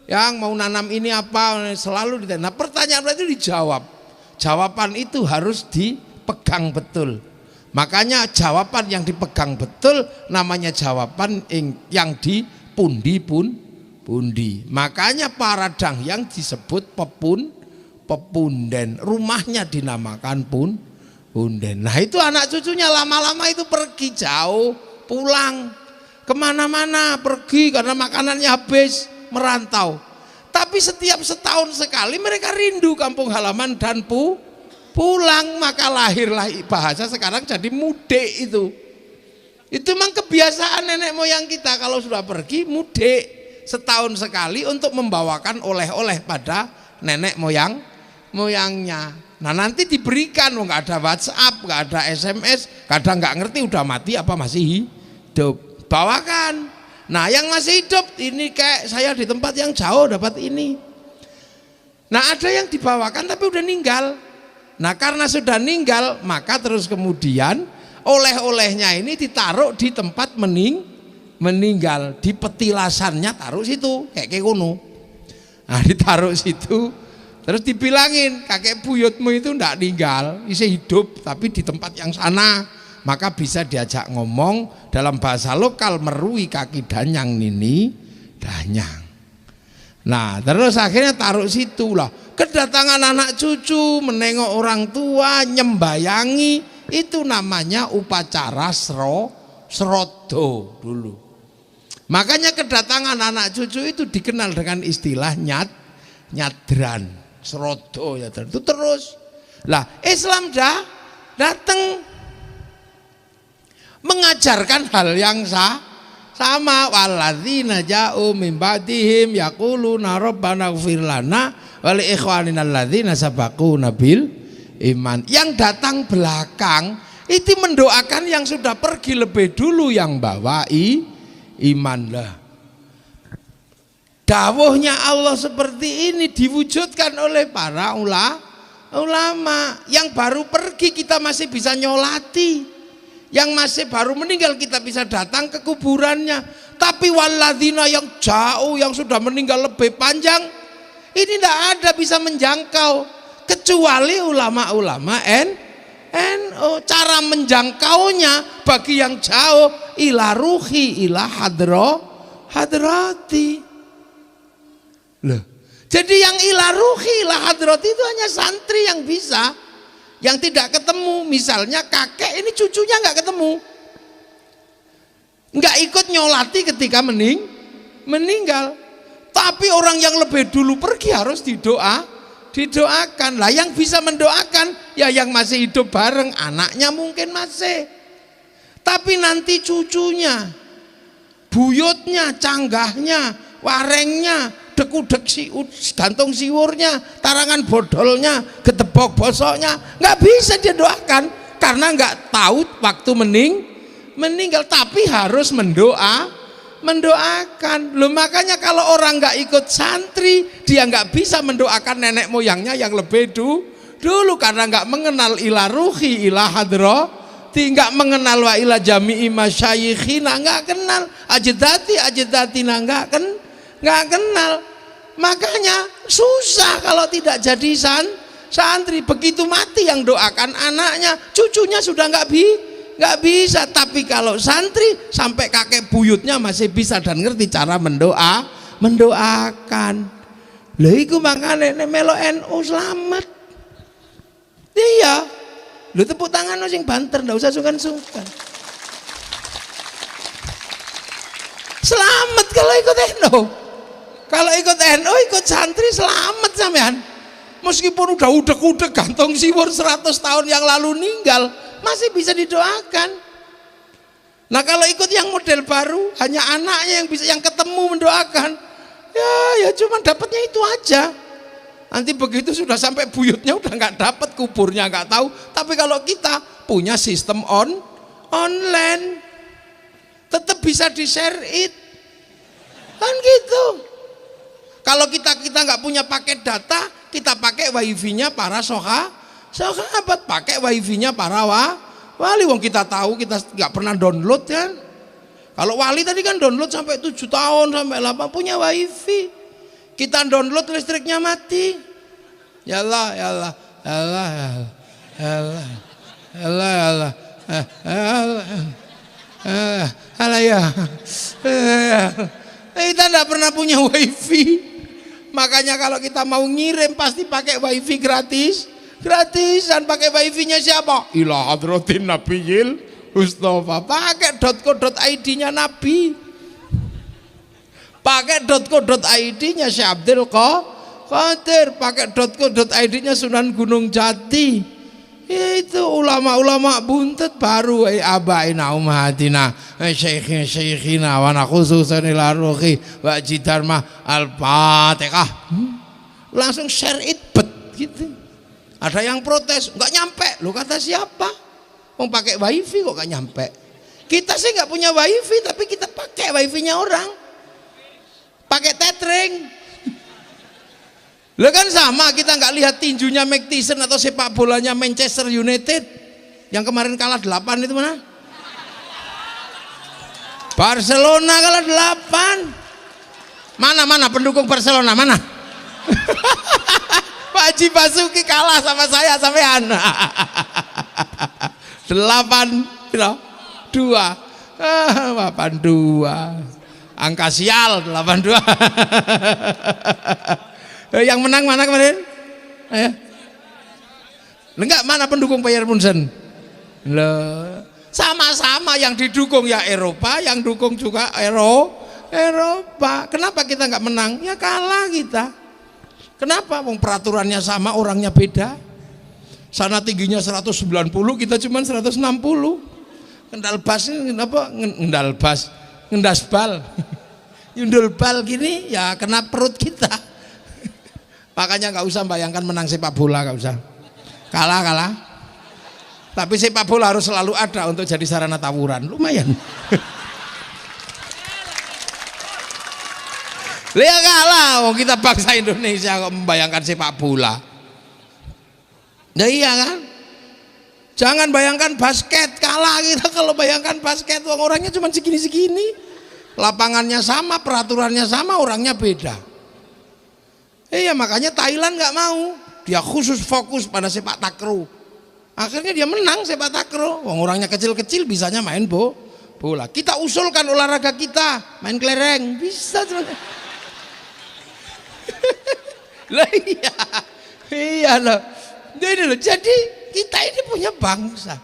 Yang mau nanam ini apa, selalu ditanya. Nah pertanyaan itu dijawab. Jawaban itu harus dipegang betul. Makanya jawaban yang dipegang betul namanya jawaban yang dipundi. Makanya para danghyang disebut pepunden. Rumahnya dinamakan punden. Nah itu anak cucunya lama-lama itu pergi jauh, pulang. kemana-mana pergi karena makanannya habis, merantau. Tapi setiap setahun sekali mereka rindu kampung halaman dan pulang, maka lahirlah bahasa sekarang jadi mudik itu. Itu memang kebiasaan nenek moyang kita, kalau sudah pergi mudik setahun sekali untuk membawakan oleh-oleh pada nenek moyangnya. Nah nanti diberikan, nggak ada WhatsApp, nggak ada SMS, kadang nggak ngerti udah mati apa masih hidup, bawakan. Nah yang masih hidup ini kayak saya di tempat yang jauh dapat ini. Nah ada yang dibawakan tapi udah ninggal. Nah karena sudah ninggal maka terus kemudian oleh-olehnya ini ditaruh di tempat meninggal, di petilasannya taruh situ kayak kuno. Nah ditaruh situ, terus dibilangin kakek buyutmu itu ndak ninggal, masih hidup tapi di tempat yang sana. Maka bisa diajak ngomong dalam bahasa lokal, merui kaki danyang nini danyang. Nah terus akhirnya taruh situ lah. Kedatangan anak cucu, menengok orang tua, nyembayangi, itu namanya upacara srodo dulu. Makanya kedatangan anak cucu itu dikenal dengan istilah nyadran, srodo ya itu terus. Lah Islam datang mengajarkan hal yang sama. Walladzina ja'u min ba'dihim yaquluna rabbana ighfir lana wa li ikhwanina alladzina sabaquna bil iman. Yang datang belakang itu mendoakan yang sudah pergi lebih dulu, yang bawa iman lah. Dawuhnya Allah seperti ini diwujudkan oleh para ulama. Yang baru pergi kita masih bisa nyolati, yang masih baru meninggal kita bisa datang ke kuburannya. Tapi walladzina yang jauh, yang sudah meninggal lebih panjang, ini tidak ada bisa menjangkau kecuali ulama-ulama NU. Cara menjangkaunya bagi yang jauh ila ruhi ila hadrati. Loh, jadi yang ila ruhi ila hadrati itu hanya santri yang bisa, yang tidak ketemu. Misalnya kakek ini cucunya nggak ketemu, nggak ikut nyolati ketika meninggal. Tapi orang yang lebih dulu pergi harus didoakan. Lah yang bisa mendoakan ya yang masih hidup bareng, anaknya mungkin masih. Tapi nanti cucunya, buyutnya, canggahnya, warengnya, dekudek gantung siwurnya, tarangan bodolnya, gedebok bosoknya, nggak bisa dia doakan karena nggak tahu waktu meninggal. Tapi harus mendoakan. Loh, makanya kalau orang nggak ikut santri, dia nggak bisa mendoakan nenek moyangnya yang lebih dulu karena nggak mengenal ila ruhi ila hadrati, nggak mengenal wa ila jami'i masyayikhina, nggak kenal ajdati nggak kenal. Makanya susah kalau tidak jadi santri. Begitu mati yang doakan anaknya, cucunya sudah nggak bisa. Tapi kalau santri sampai kakek buyutnya masih bisa dan ngerti cara mendoakan. Lha iku makane nek melo NU selamat. Iya. Lho tepuk tangan sing banter, ndak usah sungkan-sungkan. Selamat kalau ikut NU. Kalau ikut NU, ikut santri selamat sampean. Meskipun udah udek-udek gantung siwur 100 tahun yang lalu ninggal, masih bisa didoakan. Nah kalau ikut yang model baru, hanya anaknya yang bisa, yang ketemu mendoakan. Ya cuma dapatnya itu aja. Nanti begitu sudah sampai buyutnya udah nggak dapat, kuburnya nggak tahu. Tapi kalau kita punya sistem online, tetap bisa di-share it. Kan gitu. Kalau kita nggak punya paket data, kita pakai wifi-nya para sahabat, pakai wifi-nya para wali. Wong kita tahu, kita nggak pernah download kan. Kalau wali tadi kan download sampai 7 tahun sampai 8 punya wifi. Kita download listriknya mati. Ya Allah. Kita nggak pernah punya wifi. Makanya kalau kita mau ngirim pasti pakai wifi gratisan. Pakai wifi-nya siapa? Ila hadratin nabiyil Mustafa, pakai .co.id-nya Nabi, pakai .co.id-nya Syekh Abdul Qadir, pakai .co.id-nya Sunan Gunung Jati. Itu ulama-ulama buntet baru abaina ummahatina syekhina wa nakhususan ila ruhi wa jidarma al-fatihah. Langsung share it bet gitu. Ada yang protes, enggak nyampe. Lu kata siapa? Mau pakai wifi kok enggak nyampe. Kita sih enggak punya wifi tapi kita pakai wifi-nya orang. Pakai tethering. Lah kan sama, kita nggak lihat tinjunya Mike Tyson atau sepak bolanya Manchester United yang kemarin kalah 8 itu mana? Barcelona kalah 8. Mana pendukung Barcelona mana? Pak Haji Basuki kalah sama saya sampean. 8-2. 82. Angka sial 82. Yang menang mana kemarin? Enggak, mana pendukung Bayern Munchen? Loh, sama-sama yang didukung ya Eropa, yang dukung juga Eropa. Kenapa kita nggak menang? Ya kalah kita. Kenapa? Wong peraturannya sama, orangnya beda. Sana tingginya 190, kita cuma 160. Kendal bas ini kenapa? Ngendas bal. Nyundul bal gini ya kena perut kita. Makanya nggak usah bayangkan menang sepak bola, nggak usah. Kalah. Tapi sepak bola harus selalu ada untuk jadi sarana tawuran, lumayan. Lihat kalah, kita bangsa Indonesia kok membayangkan sepak bola. Nah iya kan? Jangan bayangkan basket, kalah kita kalau bayangkan basket, orangnya cuma segini-segini. Lapangannya sama, peraturannya sama, orangnya beda. Iya makanya Thailand nggak mau, dia khusus fokus pada sepak takraw. Akhirnya dia menang sepak takraw. Orangnya kecil-kecil bisanya main bola. Kita usulkan olahraga kita, main kelereng bisa sebenarnya. Lah iya loh. Jadi kita ini punya bangsa.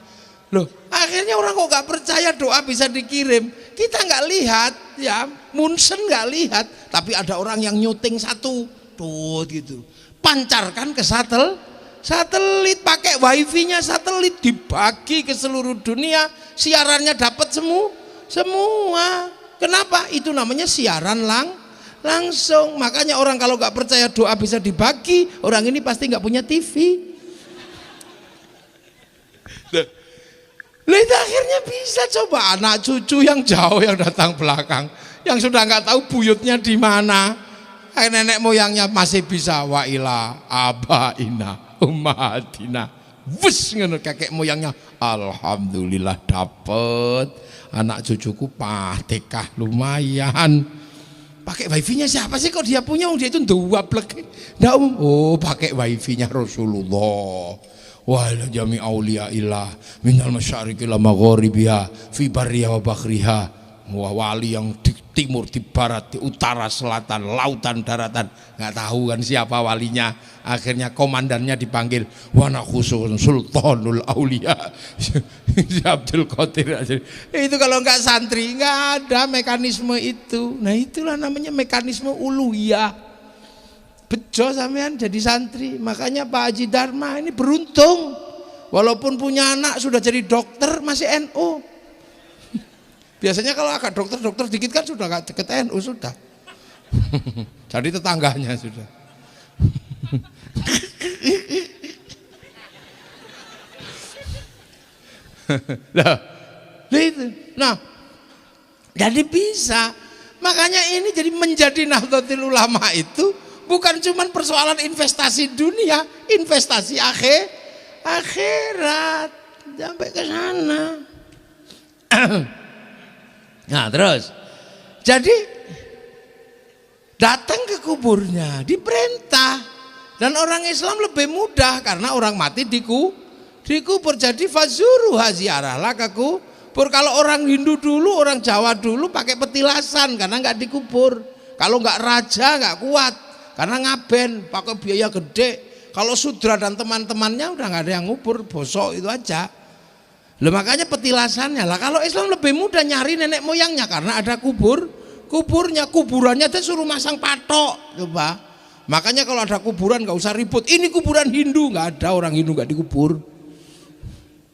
Loh, akhirnya orang kok nggak percaya doa bisa dikirim. Kita nggak lihat, ya, Munchen nggak lihat, tapi ada orang yang nyuting satu. Tuh gitu, pancarkan ke satelit, pakai wifi-nya satelit, dibagi ke seluruh dunia, siarannya dapat semua. Kenapa? Itu namanya siaran langsung. Makanya orang kalau nggak percaya doa bisa dibagi, orang ini pasti nggak punya TV. Lihat akhirnya bisa, coba anak cucu yang jauh yang datang belakang, yang sudah nggak tahu buyutnya di mana. Nenek moyangnya masih bisa wa ila abaina ummahatina. Wus ngono kakek moyangnya alhamdulillah dapet. Anak cucuku Fatihah lumayan. Pakai wifi-nya siapa sih kok dia punya? Dia itu dua plek. Oh, pakai wifi-nya Rasulullah. Wa ila jami auliya illah minal masyariqi ila magharibiha fi barriha wa bahriha. Wali yang di timur, di barat, di utara, selatan, lautan, daratan, nggak tahu kan siapa walinya. Akhirnya komandannya dipanggil, wana khusus sultanul aulia Abdul Qadir. Itu kalau nggak santri nggak ada mekanisme itu. Nah itulah namanya mekanisme uluhiyah. Bejo sampean jadi santri. Makanya Pak Haji Dharma ini beruntung, walaupun punya anak sudah jadi dokter masih NU. Biasanya kalau agak dokter dikit kan sudah gak deket NU sudah. Jadi tetangganya sudah. Nah, jadi bisa. Makanya ini jadi menjadi Nahdlatul Ulama itu bukan cuma persoalan investasi dunia, investasi akhirat sampai ke sana. Nah terus, jadi datang ke kuburnya, diperintah, dan orang Islam lebih mudah karena orang mati dikubur. Jadi fazuru haziarahlah ke kubur. Kalau orang Hindu dulu, orang Jawa dulu pakai petilasan karena nggak dikubur. Kalau nggak raja nggak kuat karena ngaben, pakai biaya gede. Kalau sudra dan teman-temannya udah nggak ada yang ngubur, bosok itu aja. Loh makanya petilasannya lah. Kalau Islam lebih mudah nyari nenek moyangnya karena ada kuburannya aja suruh masang patok, coba. Makanya kalau ada kuburan nggak usah ribut. Ini kuburan Hindu, nggak ada orang Hindu nggak dikubur.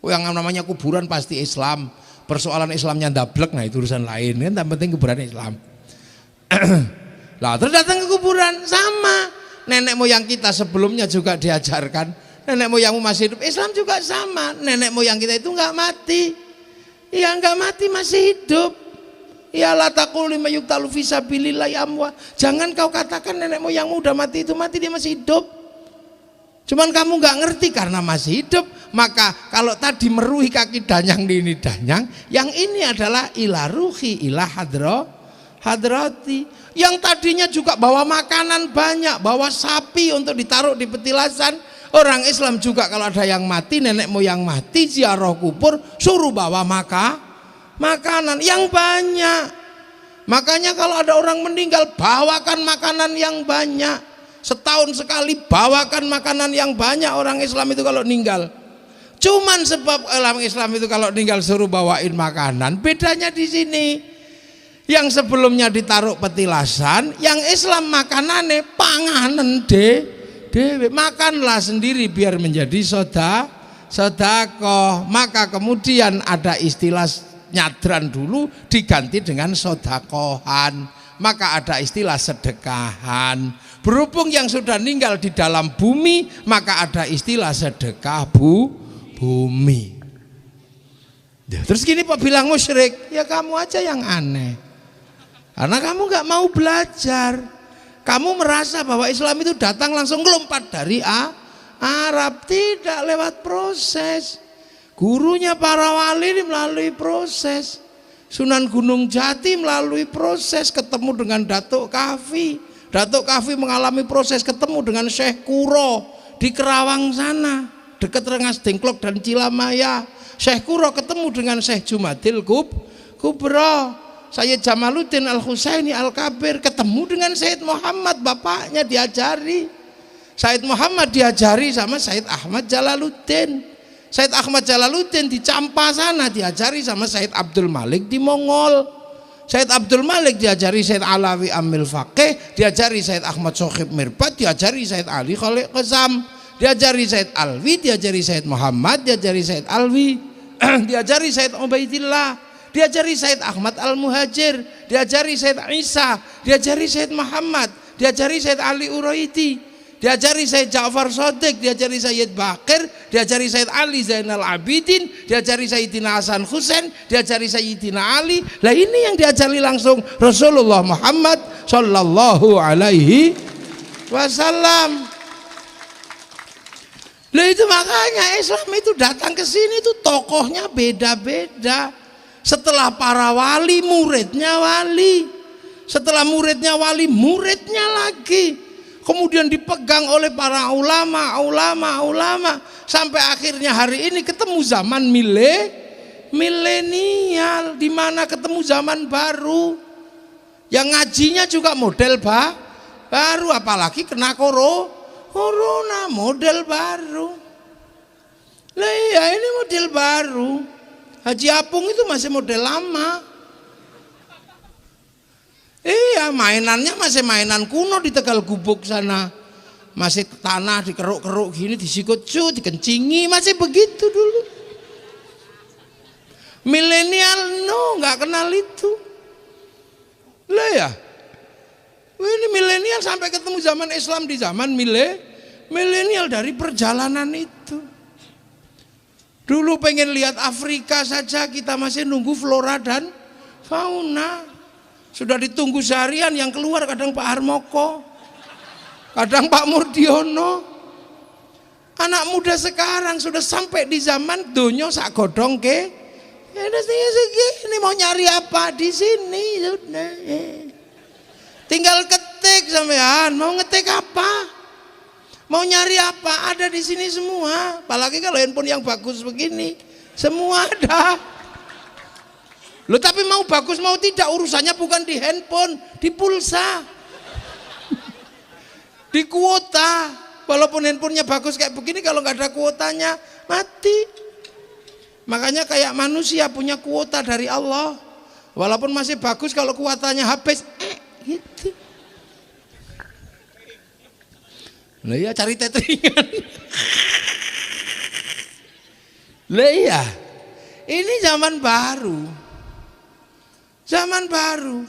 Yang namanya kuburan pasti Islam. Persoalan Islamnya ndablek, nah itu urusan lain kan. Yang penting kuburan Islam. Lah terus datang ke kuburan sama. Nenek moyang kita sebelumnya juga diajarkan. Nenek moyangmu masih hidup, Islam juga sama. Nenek moyang kita itu nggak mati. Ya nggak mati, masih hidup. Ya la taqul lima yuqtalu fi sabilillah amwat. Jangan kau katakan nenek moyangmu udah mati, itu mati, dia masih hidup. Cuman kamu nggak ngerti karena masih hidup. Maka kalau tadi meruhi kaki danyang ini danyang, yang ini adalah ila ruhi ila hadrati. Yang tadinya juga bawa makanan banyak, bawa sapi untuk ditaruh di petilasan. Orang Islam juga kalau ada yang mati, nenek moyang mati, ziarah kubur, suruh bawa makanan yang banyak. Makanya kalau ada orang meninggal, bawakan makanan yang banyak. Setahun sekali bawakan makanan yang banyak orang Islam itu kalau meninggal. Cuman sebab orang Islam itu kalau meninggal suruh bawain makanan, bedanya di sini. Yang sebelumnya ditaruh petilasan, yang Islam makanannya panganan dewe, makanlah sendiri biar menjadi sodakoh. Maka kemudian ada istilah nyadran dulu diganti dengan sodakohan. Maka ada istilah sedekahan. Berhubung yang sudah meninggal di dalam bumi, maka ada istilah sedekah bumi. Terus gini Pak bilang musyrik, ya kamu aja yang aneh. Karena kamu gak mau belajar. Kamu merasa bahwa Islam itu datang langsung lompat dari Arab. Tidak, lewat proses. Gurunya para wali ini melalui proses. Sunan Gunung Jati melalui proses ketemu dengan Datuk Kafi. Datuk Kafi mengalami proses ketemu dengan Syekh Kuro di Kerawang sana, dekat Rengas Dengklok dan Cilamaya. Syekh Kuro ketemu dengan Syekh Jumadil Kubro. Sayyid Jamaluddin Al-Husaini Al-Kabir ketemu dengan Sayyid Muhammad, bapaknya diajari. Sayyid Muhammad diajari sama Sayyid Ahmad Jalaluddin. Sayyid Ahmad Jalaluddin di Campa sana diajari sama Sayyid Abdul Malik di Mongol. Sayyid Abdul Malik diajari Sayyid Alawi Amil Faqih, diajari Sayyid Ahmad Sohib Mirbat, diajari Sayyid Ali Khalid Qasam, diajari Sayyid Alwi, diajari Sayyid Muhammad, diajari Sayyid Alwi, diajari Sayyid Ubaidillah, diajari Sayyid Ahmad Al-Muhajir, diajari Sayyid Isa, diajari Sayyid Muhammad, diajari Sayyid Ali Uraiti, diajari Sayyid Ja'far Shadiq, diajari Sayyid Bakir, diajari Sayyid Ali Zainal Abidin, diajari Sayyidina Hasan Husain, diajari Sayyidina Ali. Lah ini yang diajari langsung Rasulullah Muhammad sallallahu alaihi wasallam. Lah itu makanya Islam itu datang ke sini itu tokohnya beda-beda. Setelah para wali, muridnya wali. Setelah muridnya wali, muridnya lagi. Kemudian dipegang oleh para ulama. Sampai akhirnya hari ini ketemu zaman milenial. Di mana ketemu zaman baru. Yang ngajinya juga model baru. Apalagi kena corona, model baru. Lah iya ini model baru. Haji Apung itu masih model lama. Iya, mainannya masih mainan kuno di Tegal Gubuk sana. Masih tanah dikeruk-keruk gini, disikut dikencingi, masih begitu dulu. Milenial nggak kenal itu. Lah ya. Ini milenial sampai ketemu zaman Islam di zaman milenial dari perjalanan itu. Dulu pengen lihat Afrika saja kita masih nunggu flora dan fauna. Sudah ditunggu seharian, yang keluar kadang Pak Harmoko, kadang Pak Murdiono. Anak muda sekarang sudah sampai di zaman donyo sak godong ke. Ya udah segini mau nyari apa di sini sudah. Tinggal ketik sampean, mau ngetik apa? Mau nyari apa? Ada di sini semua. Apalagi kalau handphone yang bagus begini, semua ada. Loh tapi mau bagus mau tidak urusannya bukan di handphone, di pulsa, di kuota. Walaupun handphonenya bagus kayak begini, kalau nggak ada kuotanya mati. Makanya kayak manusia punya kuota dari Allah. Walaupun masih bagus, kalau kuotanya habis, gitu. Lah ya cari tetringan. Lah iya. Ini zaman baru. Zaman baru.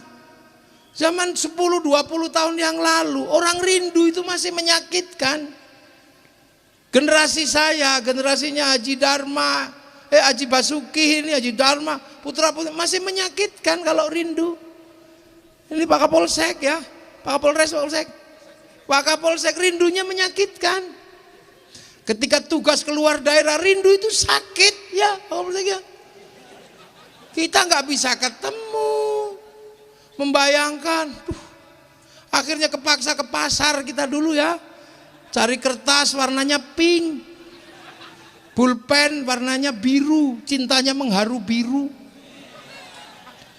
Zaman 10-20 tahun yang lalu, orang rindu itu masih menyakitkan. Generasi saya, generasinya Haji Dharma, Haji Basuki ini, Haji Dharma, putra-putri masih menyakitkan kalau rindu. Ini Pak Kapolsek ya, Pak Kapolres, Pak Kapolsek. Pak Kapolsek rindunya menyakitkan. Ketika tugas keluar daerah rindu itu sakit ya Pak Kapolsek ya. Kita nggak bisa ketemu, membayangkan. Akhirnya kepaksa ke pasar kita dulu ya. Cari kertas warnanya pink, pulpen warnanya biru, cintanya mengharu biru.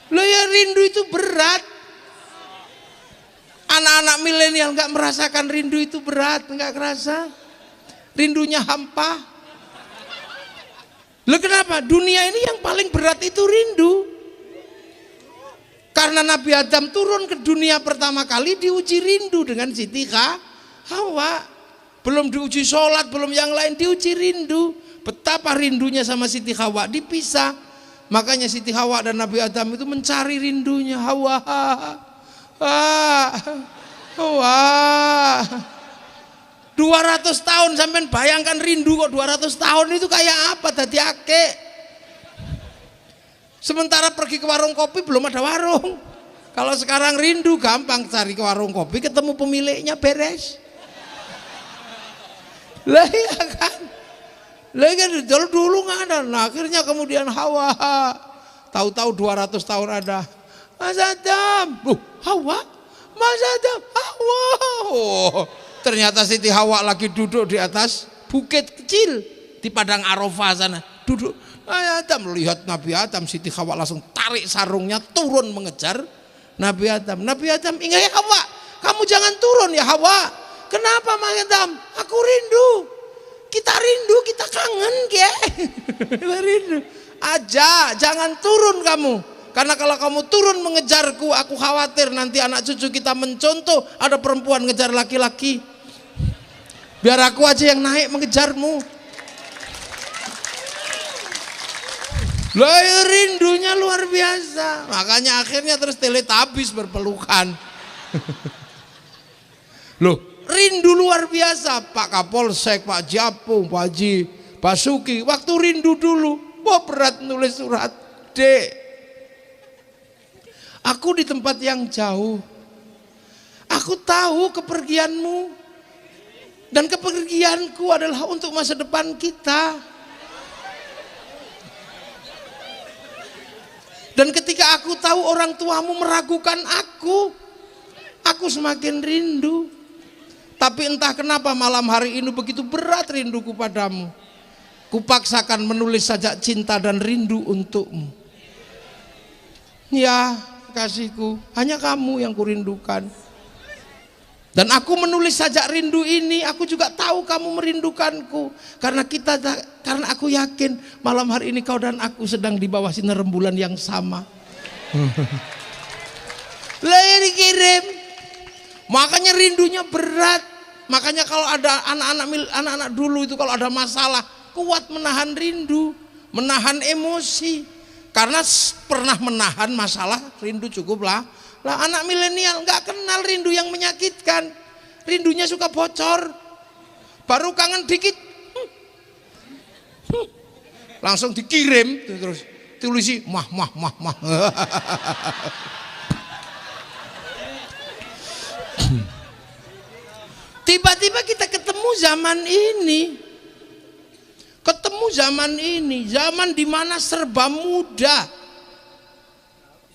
Loh ya rindu itu berat. Anak-anak milenial nggak merasakan rindu itu berat, nggak kerasa. Rindunya hampa. Loh kenapa? Dunia ini yang paling berat itu rindu. Karena Nabi Adam turun ke dunia pertama kali diuji rindu dengan Siti Hawa. Belum diuji sholat, belum yang lain, diuji rindu. Betapa rindunya sama Siti Hawa, dipisah. Makanya Siti Hawa dan Nabi Adam itu mencari rindunya. Hawa, Hawa. 200 tahun sampai bayangkan rindu kok 200 tahun itu kayak apa tadi ake. Sementara pergi ke warung kopi belum ada warung. Kalau sekarang rindu gampang, cari ke warung kopi ketemu pemiliknya beres. Lah iya kan. Lah kan dulu nggak ada. Nah, akhirnya kemudian Hawa. Tahu-tahu 200 tahun ada. Mas Adam. Hawa? Mas Adam. Hawa. Oh, ternyata Siti Hawa lagi duduk di atas bukit kecil di padang Arafah sana. Duduk. Adam melihat Nabi Adam, Siti Hawa langsung tarik sarungnya turun mengejar Nabi Adam. Nabi Adam, ingat ya Hawa, kamu jangan turun ya Hawa. Kenapa Mas Adam? Aku rindu. Kita rindu, kita kangen ya. Rindu. Aja, jangan turun kamu. Karena kalau kamu turun mengejarku, aku khawatir nanti anak cucu kita mencontoh ada perempuan ngejar laki-laki. Biar aku aja yang naik mengejarmu. Loh rindunya luar biasa. Makanya akhirnya terus Teletubbies berpelukan. Loh rindu luar biasa. Pak Kapolsek, Pak Japung, Pak Haji Basuki waktu rindu dulu. Wah berat nulis surat. Dek, aku di tempat yang jauh. Aku tahu kepergianmu. Dan kepergianku adalah untuk masa depan kita. Dan ketika aku tahu orang tuamu meragukan aku semakin rindu. Tapi entah kenapa malam hari ini begitu berat rinduku padamu. Kupaksakan menulis sajak cinta dan rindu untukmu. Ya kasihku, hanya kamu yang kurindukan. Dan aku menulis sajak rindu ini, aku juga tahu kamu merindukanku. Karena aku yakin malam hari ini kau dan aku sedang di bawah sinar rembulan yang sama. Lah dikirim. Makanya rindunya berat. Makanya kalau ada anak-anak dulu itu kalau ada masalah, kuat menahan rindu, menahan emosi. Karena pernah menahan masalah, rindu cukuplah. Lah anak milenial nggak kenal rindu yang menyakitkan. Rindunya suka bocor. Baru kangen dikit langsung dikirim terus tulisi mah. Tiba-tiba kita ketemu zaman ini. Zaman di mana serba mudah.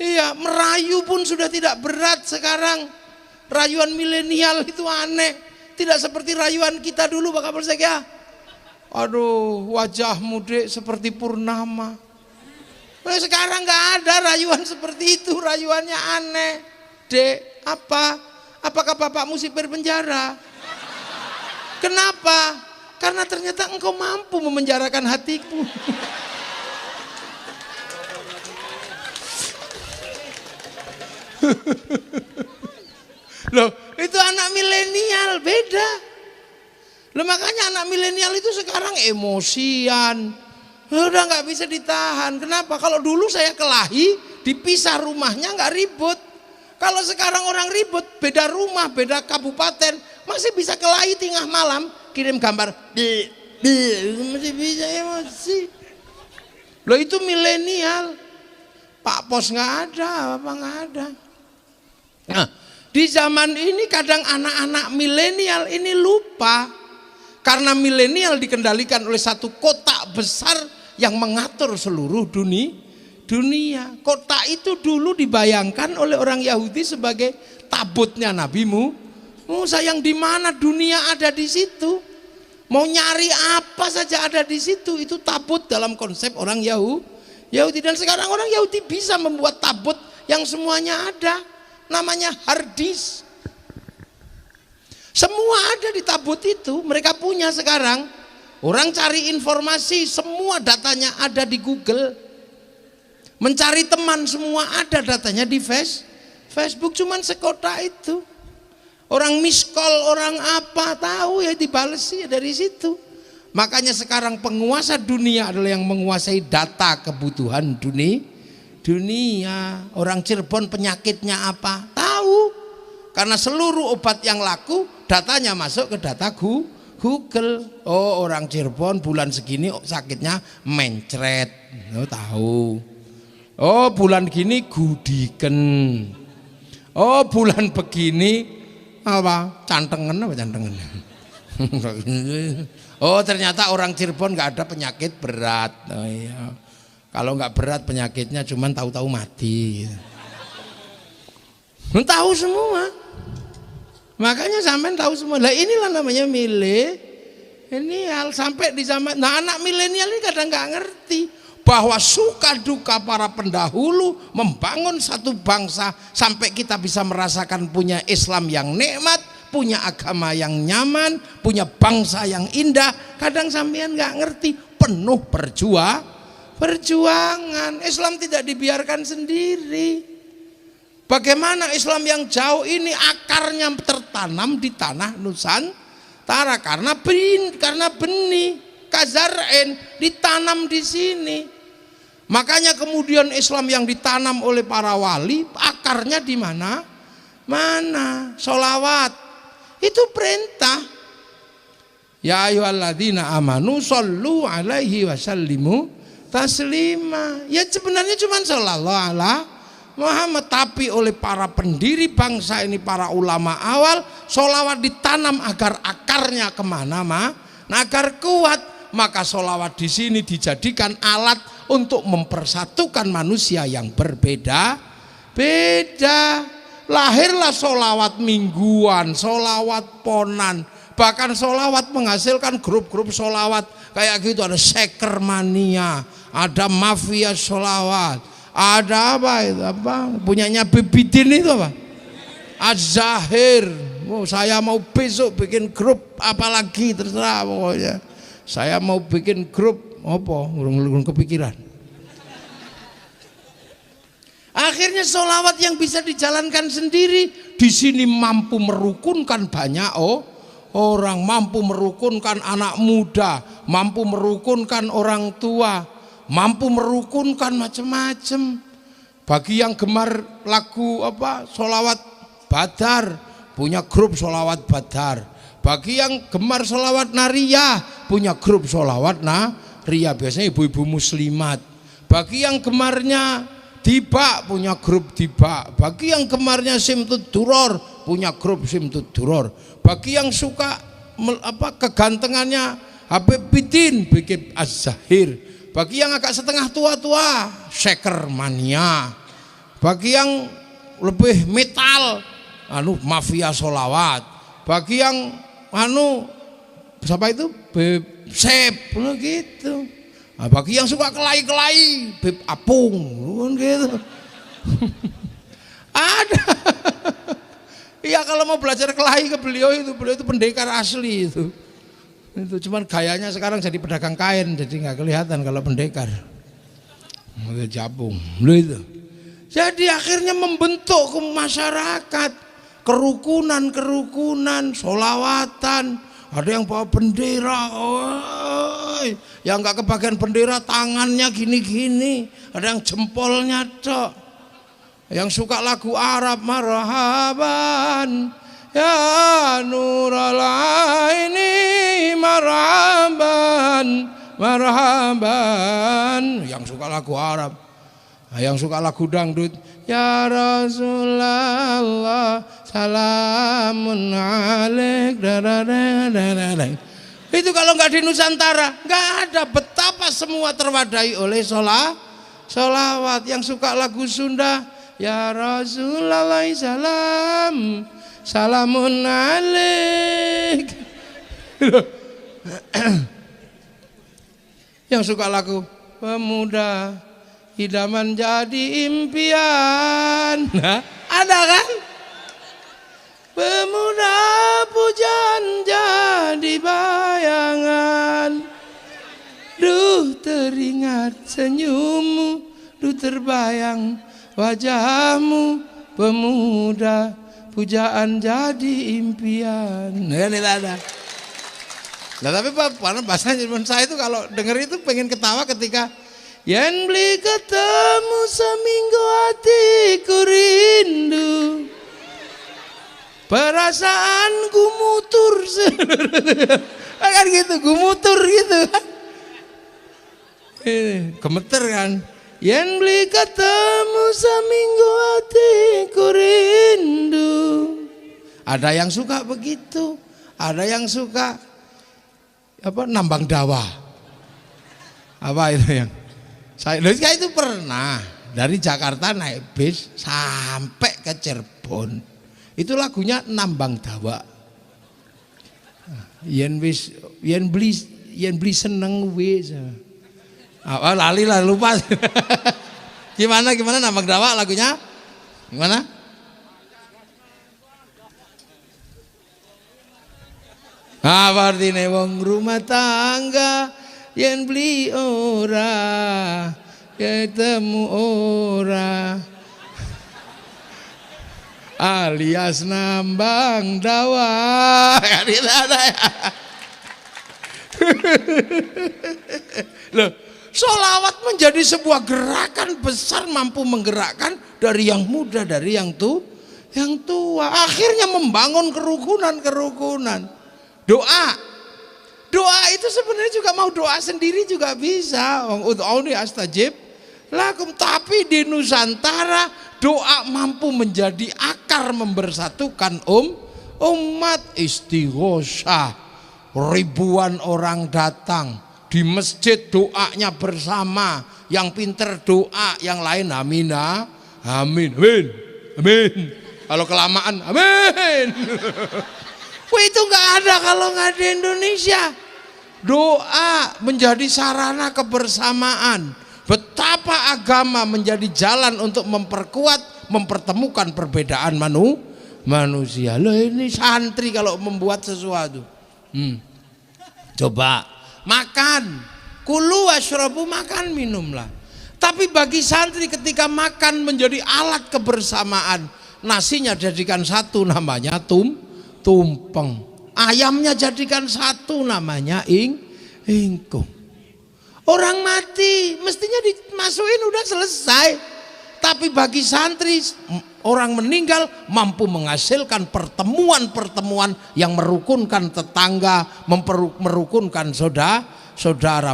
Iya, merayu pun sudah tidak berat sekarang. Rayuan milenial itu aneh. Tidak seperti rayuan kita dulu Pak Kapolsek ya. Aduh, wajahmu Dek seperti purnama. Nah, sekarang nggak ada rayuan seperti itu. Rayuannya aneh. Dek, apakah bapakmu sipir penjara? Kenapa? Karena ternyata engkau mampu memenjarakan hatiku. Loh, itu anak milenial beda. Loh, makanya anak milenial itu sekarang emosian. Udah nggak bisa ditahan. Kenapa? Kalau dulu saya kelahi, dipisah rumahnya nggak ribut. Kalau sekarang orang ribut, beda rumah, beda kabupaten, masih bisa kelahi tengah malam, kirim gambar, masih bisa emosi. Loh, itu milenial. Pak Pos nggak ada, apa nggak ada. Nah, di zaman ini kadang anak-anak milenial ini lupa, karena milenial dikendalikan oleh satu kotak besar yang mengatur seluruh dunia. Kotak itu dulu dibayangkan oleh orang Yahudi sebagai tabutnya Nabi Musa, yang di mana dunia ada di situ. Mau nyari apa saja ada di situ. Itu tabut dalam konsep orang Yahudi. Dan sekarang orang Yahudi bisa membuat tabut yang semuanya ada. Namanya hard disk. Semua ada di tabut itu. Mereka punya sekarang. Orang cari informasi, semua datanya ada di Google. Mencari teman, semua ada datanya di Facebook. Cuman sekotak itu. Orang miss call, orang apa, tahu ya, dibalesi ya dari situ. Makanya sekarang penguasa dunia adalah yang menguasai data kebutuhan dunia. Orang Cirebon penyakitnya apa? Tahu. Karena seluruh obat yang laku datanya masuk ke data Google. Oh, orang Cirebon bulan segini sakitnya mencret. Oh, tahu. Oh, bulan gini gudiken. Oh, bulan begini apa? Cantengen. Oh, ternyata orang Cirebon nggak ada penyakit berat. Oh, iya. Kalau nggak berat penyakitnya cuman tahu-tahu mati. Tahu semua. Makanya sampean tahu semua. Lah inilah namanya milenial. Sampai di zaman, nah anak milenial ini kadang nggak ngerti bahwa suka duka para pendahulu membangun satu bangsa sampai kita bisa merasakan punya Islam yang nikmat, punya agama yang nyaman, punya bangsa yang indah. Kadang sampean nggak ngerti, penuh perjuangan. Islam tidak dibiarkan sendiri. Bagaimana Islam yang jauh ini akarnya tertanam di tanah Nusantara karena benih kazar'in ditanam di sini. Makanya kemudian Islam yang ditanam oleh para wali akarnya di mana? Sholawat. Itu perintah. Ya ayyuhalladzina amanu shollu alaihi wasallimu taslima. Ya sebenarnya cuma sallallahu alaihi Muhammad, tapi oleh para pendiri bangsa ini, para ulama awal, sholawat ditanam agar akarnya kemana agar kuat. Maka sholawat di sini dijadikan alat untuk mempersatukan manusia yang berbeda-beda. Lahirlah sholawat mingguan, sholawat ponan, bahkan sholawat menghasilkan grup-grup sholawat kayak gitu. Ada Sekermania, ada Mafia Sholawat, ada apa punyanya Bibidin itu apa? Az-Zahir. Oh, saya mau besok bikin grup apalagi terserah pokoknya. Saya mau bikin grup apa? Urung kepikiran. Akhirnya sholawat yang bisa dijalankan sendiri di sini mampu merukunkan banyak orang, mampu merukunkan anak muda, mampu merukunkan orang tua, mampu merukunkan macam-macam. Bagi yang gemar lagu apa sholawat Badar, punya grup sholawat Badar. Bagi yang gemar sholawat Nariyah, punya grup sholawat Nariyah, biasanya ibu-ibu muslimat. Bagi yang gemarnya Diba, punya grup Diba. Bagi yang gemarnya Simtud Duror, punya grup Simtud Duror. Bagi yang suka kegantengannya Habib Bidin, bikin Az-Zahir. Bagi yang agak setengah tua-tua, Sekermania. Bagi yang lebih metal, Mafia Sholawat. Bagi yang siapa itu? Beb Sep, gitu. Nah, bagi yang suka kelai-kelai, Beb Apung, gitu. Ada. Iya, kalau mau belajar kelahi ke beliau itu pendekar asli itu. Itu cuman gayanya sekarang jadi pedagang kain, jadi nggak kelihatan kalau pendekar. Jabung, itu. Jadi akhirnya membentuk ke masyarakat, kerukunan, sholawatan. Ada yang bawa bendera, yang nggak kebagian bendera tangannya gini-gini, ada yang jempolnya tok. Yang suka lagu Arab, marhaban ya nurul aini, marhaban. Yang suka lagu Arab. Yang suka lagu dangdut, ya Rasulullah salamun alaik. Itu kalau nggak di Nusantara nggak ada. Betapa semua terwadai oleh sholawat. Yang suka lagu Sunda, ya Rasulullah salamun alaik. Yang suka lagu pemuda idaman jadi impian. Nah, ada kan? Pemuda pujaan jadi bayangan. Duh teringat senyummu, duh terbayang wajahmu. Pemuda pujaan jadi impian. Nah, ini ada. Nah, tapi bahasa Jerman saya itu kalau dengar itu pengen ketawa ketika yen beli ketemu seminggu hatiku rindu, perasaan gumutur kan gitu, gumutur gitu kan, gemeter kan. Yen beli ketemu seminggu hatiku rindu. Ada yang suka begitu, ada yang suka apa nambang dawa. Apa itu yang saya itu pernah dari Jakarta naik bis sampai ke Cirebon. Itu lagunya nambang dawa. Yen beli seneng wis. Lali lah lupa. Gimana nambang dawa lagunya? Gimana? Artine wong rumah tangga yen beli ora ketemu ora alias nambang dawa. Loh, sholawat menjadi sebuah gerakan besar, mampu menggerakkan dari yang muda, dari yang tua, akhirnya membangun kerukunan. Doa itu sebenarnya juga mau doa sendiri juga bisa. Ud'uni astajib lakum. Tapi di Nusantara doa mampu menjadi akar membersatukan umat. Istighosah, ribuan orang datang di masjid, doanya bersama. Yang pinter doa, yang lain amin. Kalau kelamaan amin. Itu nggak ada kalau nggak di Indonesia. Doa menjadi sarana kebersamaan. Betapa agama menjadi jalan untuk memperkuat, mempertemukan perbedaan manusia. Loh, ini santri kalau membuat sesuatu. Coba makan, kulu washrabu, makan minumlah. Tapi bagi santri ketika makan menjadi alat kebersamaan, nasinya jadikan satu namanya tumpeng, ayamnya jadikan satu namanya ingkung. Orang mati mestinya dimasukin udah selesai. Tapi bagi santri orang meninggal mampu menghasilkan pertemuan yang merukunkan tetangga, merukunkan saudara.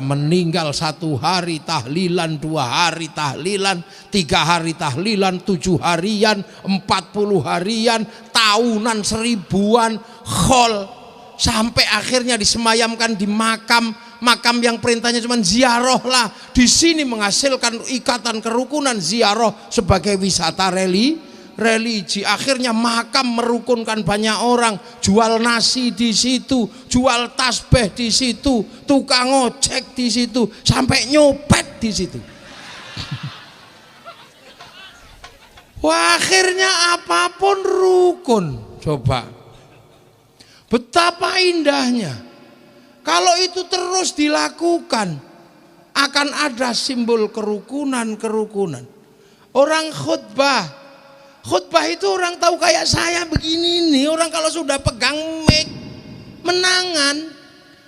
Meninggal 1 hari tahlilan, 2 hari tahlilan, 3 hari tahlilan, 7 harian, 40 harian, tahunan, 1000-an, khol, sampai akhirnya disemayamkan di makam yang perintahnya cuma ziarah lah. Di sini menghasilkan ikatan kerukunan, ziarah sebagai wisata religi. Akhirnya makam merukunkan banyak orang, jual nasi di situ, jual tasbih di situ, tukang ojek di situ, sampai nyopet di situ. Wah, akhirnya apapun rukun. Coba betapa indahnya. Kalau itu terus dilakukan, akan ada simbol kerukunan. Orang khutbah itu orang tahu kayak saya begini nih, orang kalau sudah pegang mic menangan.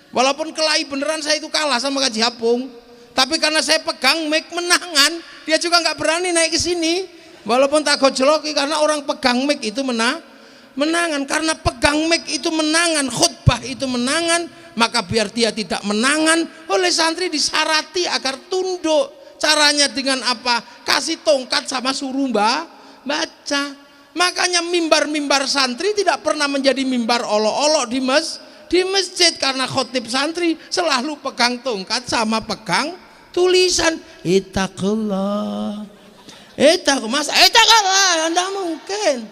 Walaupun kelahi beneran saya itu kalah sama Kaji Apung, tapi karena saya pegang mic menangan, dia juga nggak berani naik ke sini. Walaupun tak gojloki, karena orang pegang mic itu menangan. Karena pegang mic itu menangan, khutbah itu menangan, maka biar dia tidak menangan, oleh santri disarati agar tunduk. Caranya dengan apa? Kasih tongkat sama suruh baca. Makanya mimbar-mimbar santri tidak pernah menjadi mimbar olok-olok di masjid, karena khotib santri selalu pegang tongkat sama pegang tulisan ittaqullah. Ittaqullah, tidak mungkin.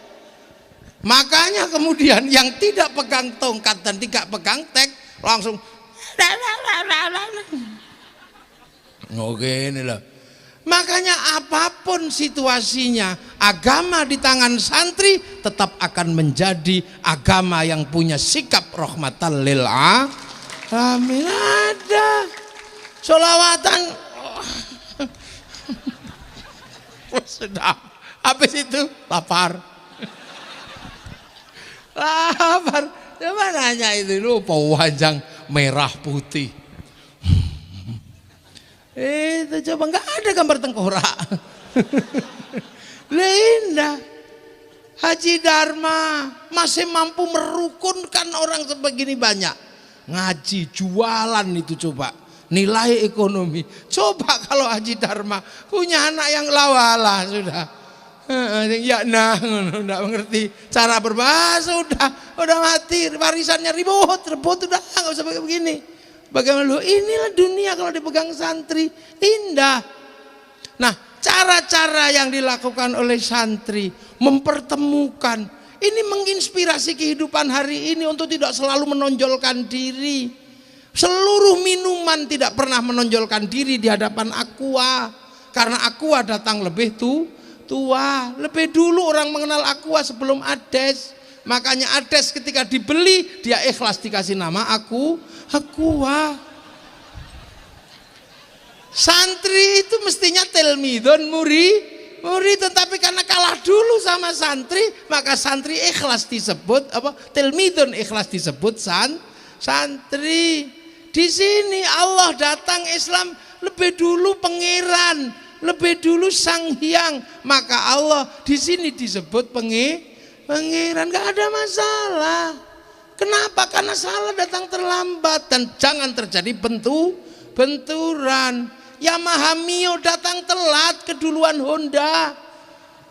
Makanya kemudian yang tidak pegang tongkat dan tidak pegang teks langsung oke inilah. Makanya apapun situasinya, agama di tangan santri tetap akan menjadi agama yang punya sikap rahmatan lil alamin. Ada sholawatan sudah habis itu lapar. Coba nanya itu lupa wajang merah putih. Itu coba nggak ada gambar tengkorak. Linda Haji Dharma masih mampu merukunkan orang sebegini banyak. Ngaji, jualan itu coba. Nilai ekonomi. Coba kalau Haji Dharma punya anak yang lawala sudah. Ya nah, enggak mengerti cara berbahasa, udah mati, warisannya rebut udah nggak usah begini. Bagaimana lu? Inilah dunia kalau dipegang santri, indah. Nah, cara-cara yang dilakukan oleh santri mempertemukan, ini menginspirasi kehidupan hari ini untuk tidak selalu menonjolkan diri. Seluruh minuman tidak pernah menonjolkan diri di hadapan Aqua, karena Aqua datang lebih tua. Lebih dulu orang mengenal Aqua sebelum Ades. Makanya Ades ketika dibeli dia ikhlas dikasih nama Aqua. Santri itu mestinya telmidon murid, tetapi karena kalah dulu sama santri, maka santri ikhlas disebut apa? Telmidon ikhlas disebut santri. Di sini Allah datang Islam lebih dulu pangeran, lebih dulu sang hyang, maka Allah di sini disebut pangeran, nggak ada masalah. Kenapa? Karena salah datang terlambat dan jangan terjadi benturan. Yamaha Mio datang telat keduluan Honda,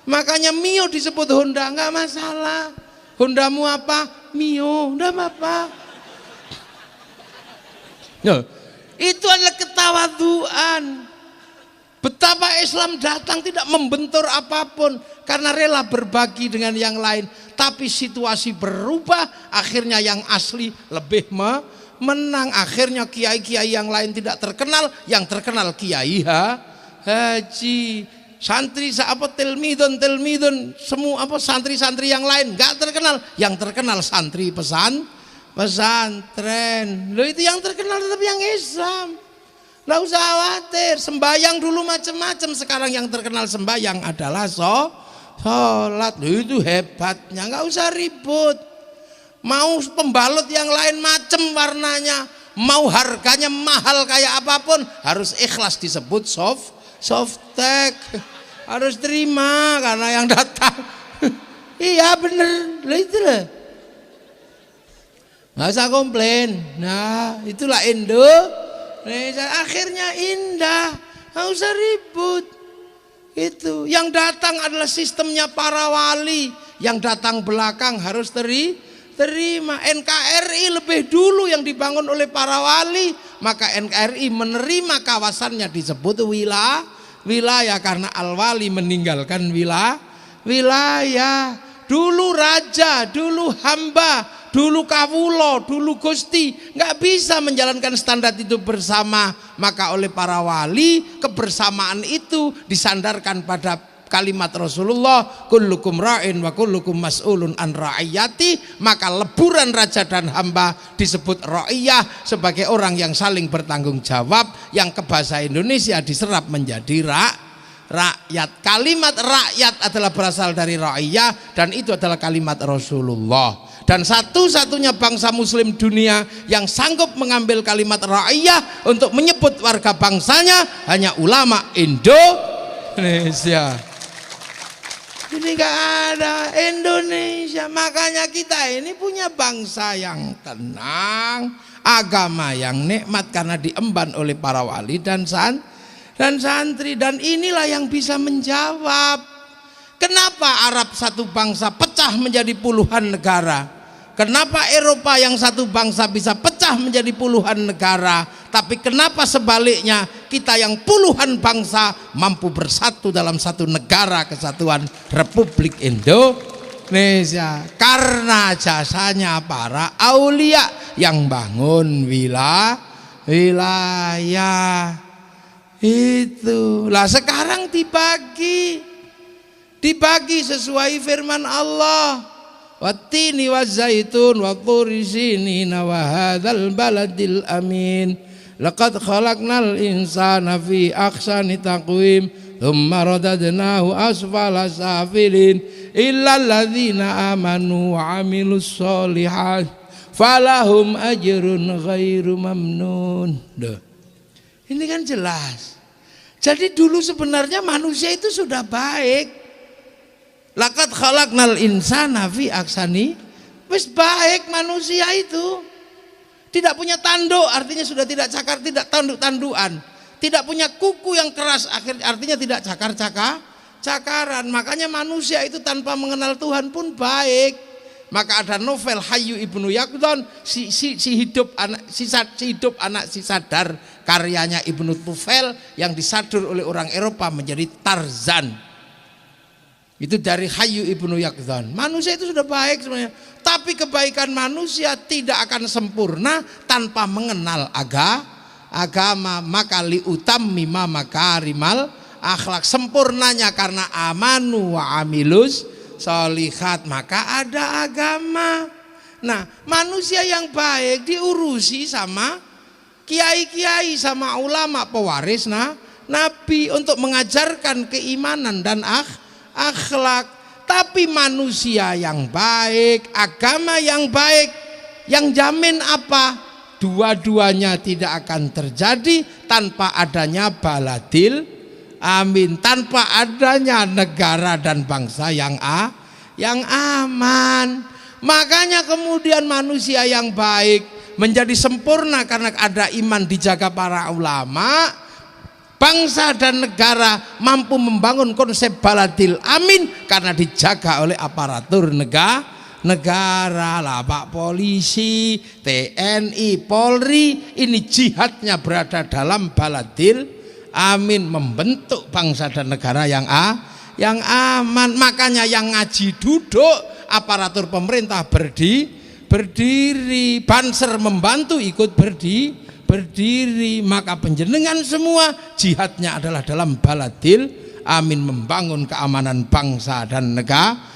makanya Mio disebut Honda, nggak masalah. Hondamu apa? Mio, nggak apa-apa. Itu adalah ketawaduan. Betapa Islam datang tidak membentur apapun karena rela berbagi dengan yang lain. Tapi situasi berubah, akhirnya yang asli lebih menang. Akhirnya kiai-kiai yang lain tidak terkenal, yang terkenal kiai haji. Santri apa telmidon semua apa santri-santri yang lain nggak terkenal, yang terkenal santri pesantren. Loh itu yang terkenal tetap yang Islam. Nggak usah khawatir, sembayang dulu macam-macam, sekarang yang terkenal sembayang adalah sholat. Itu hebatnya, nggak usah ribut. Mau pembalut yang lain macam warnanya, mau harganya mahal kayak apapun, harus ikhlas disebut softtek. Harus terima karena yang datang. Iya bener, itu lah. Nggak usah komplain. Nah itulah akhirnya indah, nggak usah ribut. Itu yang datang adalah sistemnya para wali, yang datang belakang harus terima. NKRI lebih dulu yang dibangun oleh para wali, maka NKRI menerima kawasannya disebut wilayah karena al-wali meninggalkan wilayah. Dulu raja, dulu hamba, dulu kawulo, dulu gusti nggak bisa menjalankan standar itu bersama, maka oleh para wali kebersamaan itu disandarkan pada kalimat Rasulullah, kullukum ra'in wa kullukum mas'ulun an ra'iyati. Maka leburan raja dan hamba disebut ra'iyah, sebagai orang yang saling bertanggung jawab, yang ke bahasa Indonesia diserap menjadi rakyat. Kalimat rakyat adalah berasal dari ra'iyah dan itu adalah kalimat Rasulullah. Dan satu-satunya bangsa muslim dunia yang sanggup mengambil kalimat ra'iyah untuk menyebut warga bangsanya hanya ulama Indonesia. Ini gak ada Indonesia. Makanya kita ini punya bangsa yang tenang, agama yang nikmat karena diemban oleh para wali dan santri. Dan inilah yang bisa menjawab kenapa Arab satu bangsa pecah menjadi puluhan negara. Kenapa Eropa yang satu bangsa bisa pecah menjadi puluhan negara, tapi kenapa sebaliknya kita yang puluhan bangsa mampu bersatu dalam satu negara kesatuan Republik Indonesia? Karena jasanya para aulia yang bangun wilayah itu. Lah sekarang dibagi sesuai firman Allah. Wattini wazzaitun wa turi sinina wa hadzal baladil amin laqad khalaqnal insana fi ahsani taqwim thumma radadnahu asfala safilin illal ladzina amanu wa amilus sholihat falahum ajrun ghairu mamnun. Ini kan jelas. Jadi dulu sebenarnya manusia itu sudah baik. Laqad khalaqnal insana fi ahsani, wis baik manusia itu. Tidak punya tanduk artinya sudah tidak cakar, tidak tanduk-tandukan. Tidak punya kuku yang keras artinya tidak cakaran. Makanya manusia itu tanpa mengenal Tuhan pun baik. Maka ada novel Hayyu Ibnu Yaqdhan si hidup anak si sadar, karyanya Ibnu Tufel yang disadur oleh orang Eropa menjadi Tarzan. Itu dari Hayyu Ibnu Yaqdhan. Manusia itu sudah baik sebenarnya, tapi kebaikan manusia tidak akan sempurna tanpa mengenal agama. Maka liutammima makarimal akhlak, sempurnanya karena amanu wa amilus sholihat, maka ada agama. Nah, manusia yang baik diurusi sama kiai-kiai, sama ulama pewaris Nabi untuk mengajarkan keimanan dan akhlak. Tapi manusia yang baik, agama yang baik, yang jamin apa? Dua-duanya tidak akan terjadi tanpa adanya baladil amin, tanpa adanya negara dan bangsa yang aman. Makanya kemudian manusia yang baik menjadi sempurna karena ada iman dijaga para ulama. Bangsa dan negara mampu membangun konsep baladil amin karena dijaga oleh aparatur negara lah, Pak Polisi, TNI, Polri. Ini jihadnya berada dalam baladil amin, membentuk bangsa dan negara yang aman. Makanya yang ngaji duduk, aparatur pemerintah berdiri, Banser membantu ikut berdiri. Maka penjenengan semua jihadnya adalah dalam baladil amin, membangun keamanan bangsa dan negara.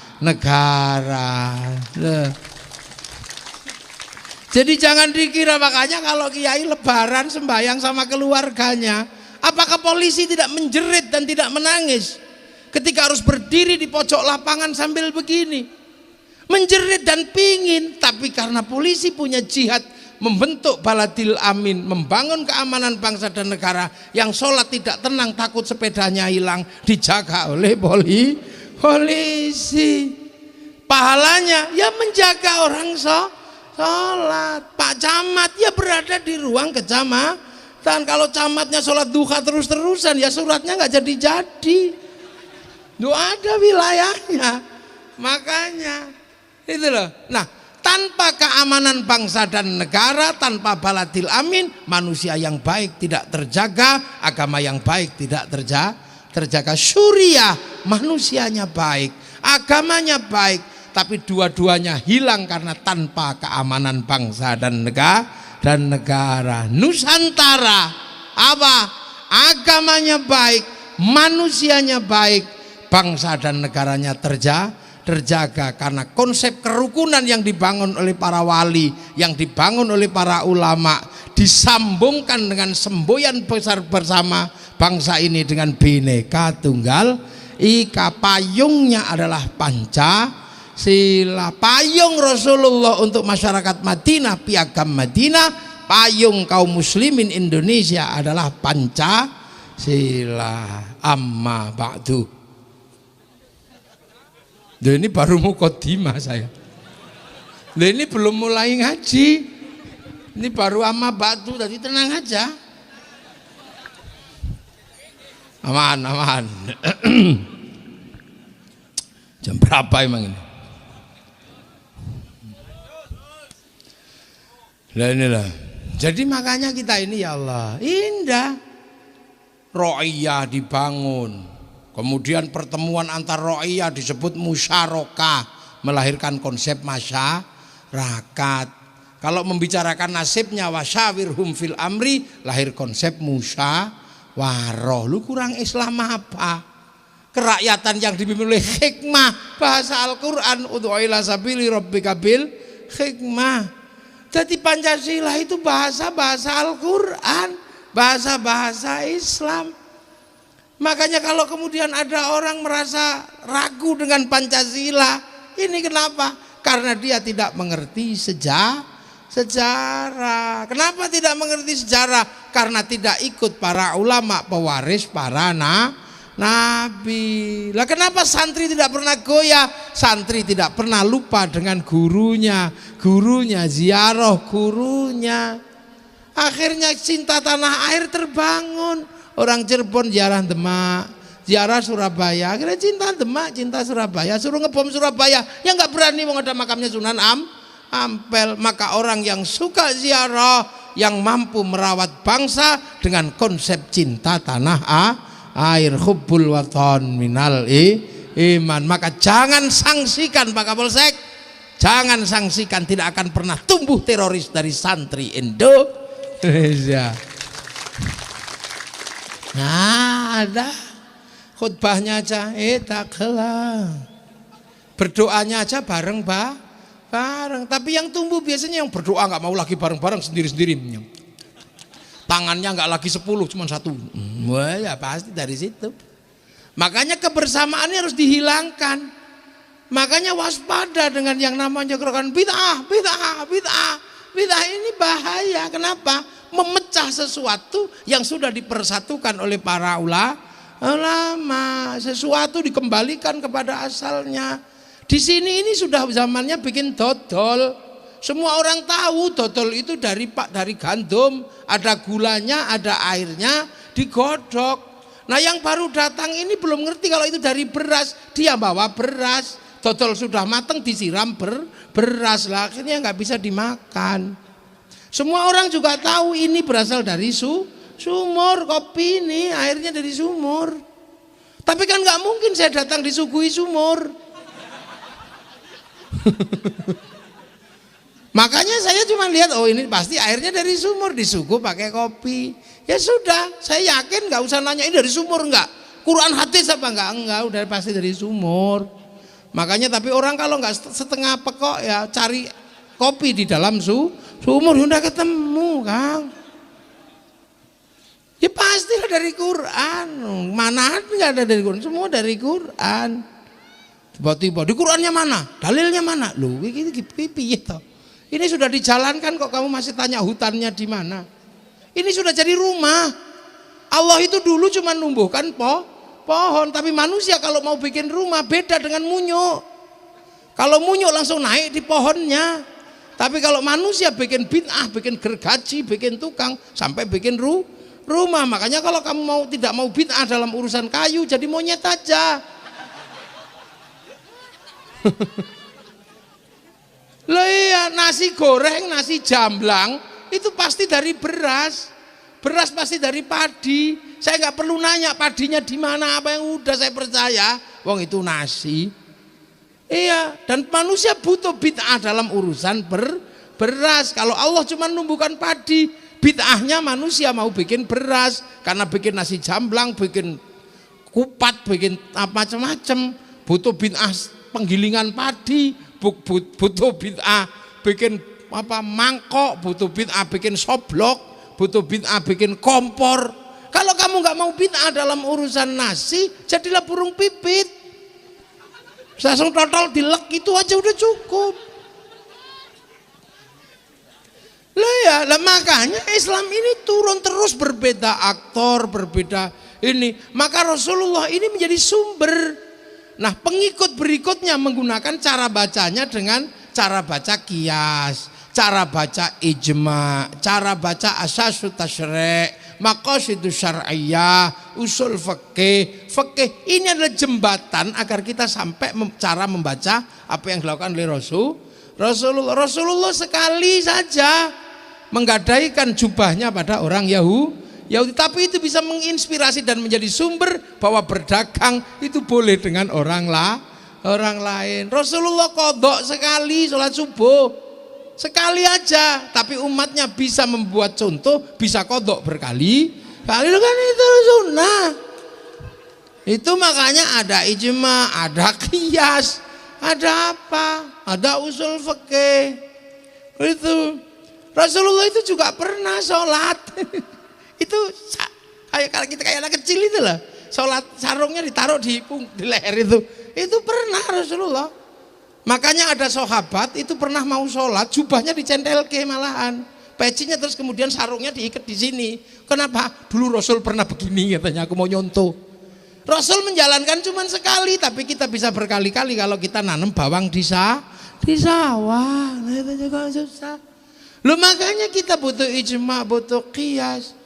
Jadi jangan dikira, makanya kalau kiai lebaran sembahyang sama keluarganya, apakah polisi tidak menjerit dan tidak menangis ketika harus berdiri di pojok lapangan sambil begini? Menjerit dan pingin, tapi karena polisi punya jihad membentuk baladil amin, membangun keamanan bangsa dan negara. Yang sholat tidak tenang, takut sepedanya hilang, dijaga oleh polisi. Pahalanya ya menjaga orang sholat. Pak Camat ya berada di ruang kecamatan. Kalau camatnya sholat duha terus-terusan ya suratnya nggak jadi-jadi. Ada wilayahnya. Makanya itu loh. Nah, tanpa keamanan bangsa dan negara, tanpa baladil amin, manusia yang baik tidak terjaga, agama yang baik tidak terjaga. Suriah manusianya baik, agamanya baik, tapi dua-duanya hilang karena tanpa keamanan bangsa dan negara. Nusantara apa? Agamanya baik, manusianya baik, bangsa dan negaranya terjaga karena konsep kerukunan yang dibangun oleh para wali, yang dibangun oleh para ulama, disambungkan dengan semboyan besar bersama bangsa ini dengan Bhinneka Tunggal Ika. Payungnya adalah Pancasila. Payung Rasulullah untuk masyarakat Madinah, piagam Madinah, payung kaum muslimin Indonesia adalah Pancasila. Amma ba'du. Ini baru mukadimah saya. Ini belum mulai ngaji. Ini baru amma ba'du, tadi tenang aja. Aman. Jam berapa emang ini? Lah inilah. Jadi makanya kita ini ya Allah, indah. Ro'iyah dibangun. Kemudian pertemuan antar ro'iyah disebut musyarakah, melahirkan konsep masyarakat. Kalau membicarakan nasibnya wasyawirhum fil amri, lahir konsep musyawarah. Lu kurang Islam apa? Kerakyatan yang dipimpin oleh hikmah, bahasa Al-Quran, ud'u ila sabili rabbika bil hikmah. Jadi Pancasila itu bahasa-bahasa Al-Quran, bahasa-bahasa Islam. Makanya kalau kemudian ada orang merasa ragu dengan Pancasila, ini kenapa? Karena dia tidak mengerti sejarah. Kenapa tidak mengerti sejarah? Karena tidak ikut para ulama pewaris para nabi. Lah kenapa santri tidak pernah goyah? Santri tidak pernah lupa dengan gurunya ziarah gurunya. Akhirnya cinta tanah air terbangun. Orang Cirebon ziarah Demak, ziarah Surabaya. Akhirnya cinta Demak, cinta Surabaya. Suruh ngebom Surabaya, yang nggak berani mau ada makamnya Sunan Ampel. Maka orang yang suka ziarah, yang mampu merawat bangsa dengan konsep cinta tanah air, hubbul watan minal iman. Maka jangan sangsikan Pak Kapolsek, jangan sangsikan, tidak akan pernah tumbuh teroris dari santri Indonesia. Nah, ada khutbahnya aja taklah, berdoanya aja bareng. Tapi yang tumbuh biasanya yang berdoa nggak mau lagi bareng-bareng, sendiri-sendiri. Tangannya nggak lagi 10, cuma 1. Wah, ya pasti dari situ. Makanya kebersamaannya harus dihilangkan. Makanya waspada dengan yang namanya gerakan bid'ah. Bid'ah ini bahaya. Kenapa? Memecah sesuatu yang sudah dipersatukan oleh para ulama. Sesuatu dikembalikan kepada asalnya. Di sini ini sudah zamannya bikin dodol. Semua orang tahu dodol itu dari gandum, ada gulanya, ada airnya, digodok. Nah yang baru datang ini belum ngerti kalau itu dari beras, dia bawa beras, dodol sudah matang disiram beras lah, akhirnya nggak bisa dimakan. Semua orang juga tahu ini berasal dari sumur, kopi ini airnya dari sumur. Tapi kan nggak mungkin saya datang disuguhi sumur. Makanya saya cuma lihat, oh ini pasti airnya dari sumur, disuguh pakai kopi. Ya sudah, saya yakin, nggak usah nanya ini dari sumur enggak, Quran hadis apa enggak, udah pasti dari sumur. Makanya tapi orang kalau nggak setengah pekok ya cari kopi di dalam sumur, udah ketemu Kang. Ya pastilah dari Quran. Mana nggak ada dari Quran, semua dari Quran. Tiba-tiba di Qurannya mana? Dalilnya mana? Loh, ini pipi ya. Ini sudah dijalankan kok kamu masih tanya hutannya di mana? Ini sudah jadi rumah. Allah itu dulu cuma numbuhkan pohon, tapi manusia kalau mau bikin rumah beda dengan munyuk. Kalau munyuk langsung naik di pohonnya. Tapi kalau manusia bikin bid'ah, bikin gergaji, bikin tukang, sampai bikin rumah. Makanya kalau kamu tidak mau bid'ah dalam urusan kayu, jadi monyet aja. Loh iya, nasi goreng, nasi jamblang itu pasti dari beras pasti dari padi. Saya nggak perlu nanya padinya di mana, apa yang udah saya percaya, wong itu nasi. Iya, dan manusia butuh bid'ah dalam urusan beras. Kalau Allah cuma numbuhkan padi, bid'ahnya manusia mau bikin beras, karena bikin nasi jamblang, bikin kupat, bikin macam-macam, butuh bid'ah penggilingan padi, butuh bid'ah bikin mangkok, butuh bid'ah bikin soblok. butuh bid'ah bikin kompor. Kalau kamu nggak mau bid'ah dalam urusan nasi, jadilah burung pipit. Langsung total dilek itu aja udah cukup. Lah makanya Islam ini turun terus, berbeda aktor, berbeda ini. Maka Rasulullah ini menjadi sumber. Nah, pengikut berikutnya menggunakan cara bacanya dengan cara baca qiyas, cara baca ijma, cara baca asasut tasyri', maqasidus syar'iyyah, usul fikih. Fikih ini adalah jembatan agar kita sampai cara membaca apa yang dilakukan oleh Rasulullah. Rasulullah sekali saja menggadaikan jubahnya pada orang Yahudi, tapi itu bisa menginspirasi dan menjadi sumber bahwa berdagang itu boleh dengan orang lain. Rasulullah qodok sekali sholat subuh, sekali aja, tapi umatnya bisa membuat contoh, bisa qodok berkali-kali, kan itu sunnah. Itu makanya ada ijma, ada qiyas, ada apa, ada usul fikih. Itu Rasulullah itu juga pernah sholat. Itu kayak kita kayak anak kecil itu lah, sholat sarungnya ditaruh di leher itu pernah Rasulullah. Makanya ada sahabat itu pernah mau sholat, jubahnya dicentelke malahan, pecinya, terus kemudian sarungnya diikat di sini. Kenapa? Dulu Rasul pernah begini katanya, aku mau nyontoh. Rasul menjalankan cuma sekali, tapi kita bisa berkali-kali kalau kita nanam bawang di sawah. Nah, itu juga susah. Loh, makanya kita butuh ijma, butuh qiyas.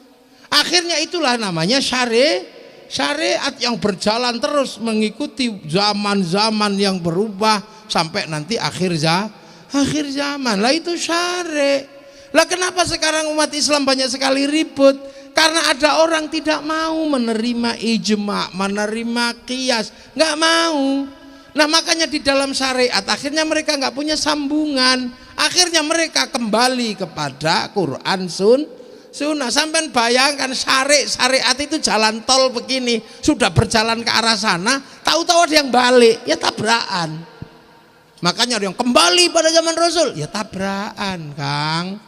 Akhirnya itulah namanya syariat yang berjalan terus mengikuti zaman-zaman yang berubah sampai nanti akhir zaman. Lah itu syariat. Lah kenapa sekarang umat Islam banyak sekali ribut? Karena ada orang tidak mau menerima ijma, menerima qiyas, nggak mau. Nah, makanya di dalam syariat akhirnya mereka nggak punya sambungan. Akhirnya mereka kembali kepada Quran sunnah. Sampai bayangkan syariat itu jalan tol begini, sudah berjalan ke arah sana, tahu-tahu ada yang balik, ya tabrakan. Makanya ada yang kembali pada zaman Rasul, ya tabrakan, Kang.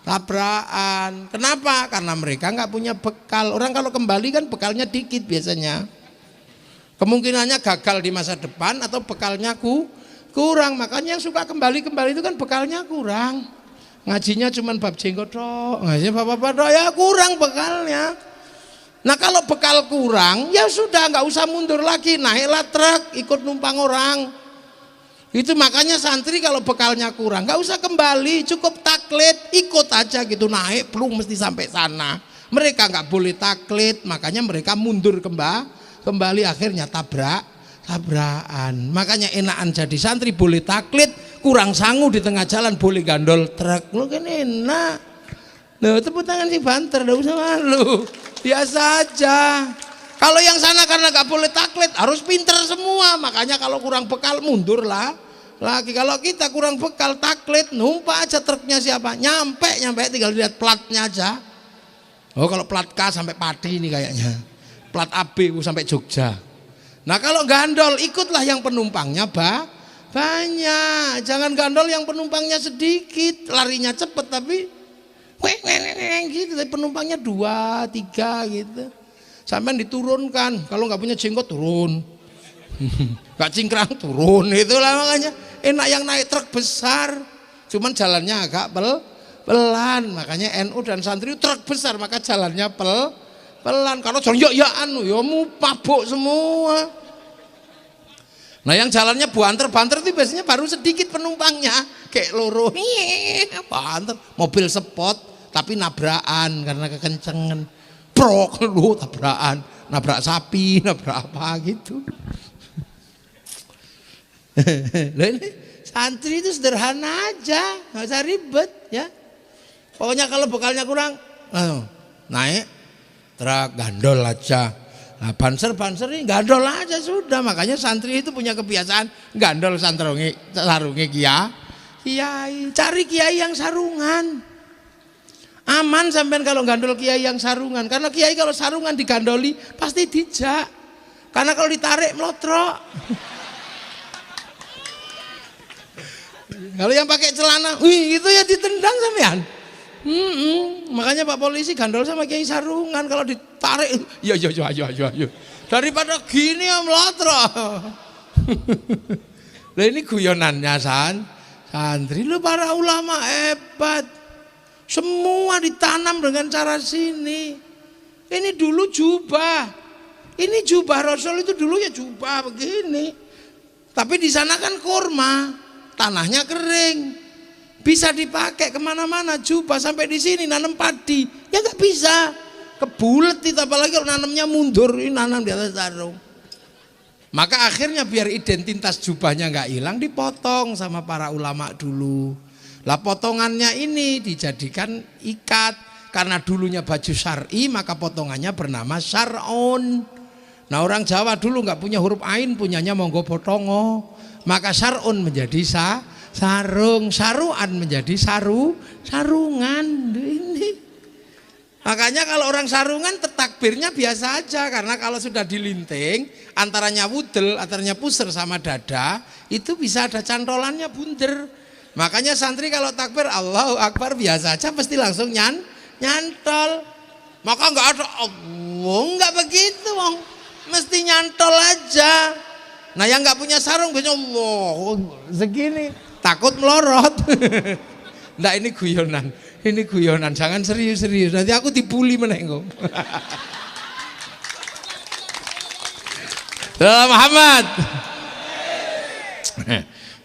Tabrakan. Kenapa? Karena mereka nggak punya bekal. Orang kalau kembali kan bekalnya dikit biasanya. Kemungkinannya gagal di masa depan atau bekalnya kurang. Makanya yang suka kembali itu kan bekalnya kurang. Ngajinya cuma bab jenggot tok, ngajinya bapak-bapak tok, ya kurang bekalnya. Nah, kalau bekal kurang, ya sudah nggak usah mundur lagi, naiklah truk ikut numpang orang. Itu makanya santri kalau bekalnya kurang nggak usah kembali, cukup taklid, ikut aja gitu, naik belum mesti sampai sana. Mereka nggak boleh taklid, makanya mereka mundur kembali akhirnya tabrakan. Makanya enakan jadi santri, boleh taklid, kurang sangu di tengah jalan boleh gandol truk. Lu kan enak. Loh, tepuk tangan si banter, enggak usah malu. Biasa aja. Kalau yang sana karena gak boleh taklid harus pinter semua. Makanya kalau kurang bekal mundur lah lagi. Kalau kita kurang bekal taklid, numpak aja truknya siapa, nyampe tinggal lihat platnya aja. Oh, kalau plat K sampai Pati ini kayaknya, plat AB sampai Jogja. Nah, kalau gandol ikutlah yang penumpangnya banyak. Jangan gandol yang penumpangnya sedikit, larinya cepet tapi gitu, tapi penumpangnya 2, 3 gitu. Sampai diturunkan, kalau nggak punya jenggot turun, nggak cingkrang turun, itulah makanya enak yang naik truk besar, cuman jalannya agak pelan. Makanya NU dan santri truk besar, maka jalannya pelan. Kalau jalan ya mau mabuk semua. Nah, yang jalannya banter itu biasanya baru sedikit penumpangnya, kayak loro, banter, mobil sport tapi nabrakan karena kekencengan. Prok lu tabrakan, nabrak sapi, nabrak apa gitu. Loh, ini santri itu sederhana aja, nggak usah ribet ya. Pokoknya kalau bekalnya kurang, naik truk gandol aja. Nah, banser ini gandol aja sudah. Makanya santri itu punya kebiasaan gandol sarungi kiai. Cari kiai yang sarungan. Aman sampean kalau gandol kiai yang sarungan. Karena kiai kalau sarungan digandoli pasti dijak. Karena kalau ditarik melotrok. Kalau yang pakai celana, itu ya ditendang sampean. Makanya Pak Polisi gandol sama Kiai sarungan kalau ditarik. Ya ayo. Daripada gini om lotro. Lah ini guyonannya santri lu para ulama hebat. Semua ditanam dengan cara sini. Ini dulu jubah. Ini jubah Rasul itu dulu ya jubah begini. Tapi di sana kan kurma, tanahnya kering. Bisa dipakai kemana-mana jubah sampai di sini nanam padi. Ya nggak bisa. Kebulet itu apalagi kalau nanamnya mundur, ini nanam di atas sarung. Maka akhirnya biar identitas jubahnya nggak hilang dipotong sama para ulama dulu. Lah potongannya ini dijadikan ikat karena dulunya baju syar'i maka potongannya bernama syar'un. Nah orang Jawa dulu nggak punya huruf ain punyanya monggo potongo. Maka syar'un menjadi sarung, saruan menjadi sarungan ini. Makanya kalau orang sarungan takbirnya biasa aja karena kalau sudah dilinting antaranya wudel, antaranya puser sama dada itu bisa ada cantolannya bunder. Makanya santri kalau takbir Allahu Akbar biasa aja pasti langsung nyantol. Maka nggak ada Allah nggak begitu wong, mesti nyantol aja. Nah yang nggak punya sarung punya Allah segini takut melorot. Nggak ini guyonan, jangan serius-serius. Nanti aku dibully menengok. Salam Muhammad.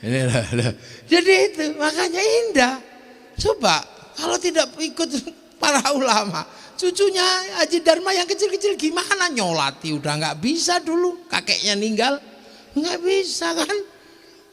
Ini loh. Jadi itu makanya indah. Coba kalau tidak ikut para ulama, cucunya Haji Dharma yang kecil-kecil gimana nyolati udah nggak bisa dulu, kakeknya ninggal nggak bisa kan?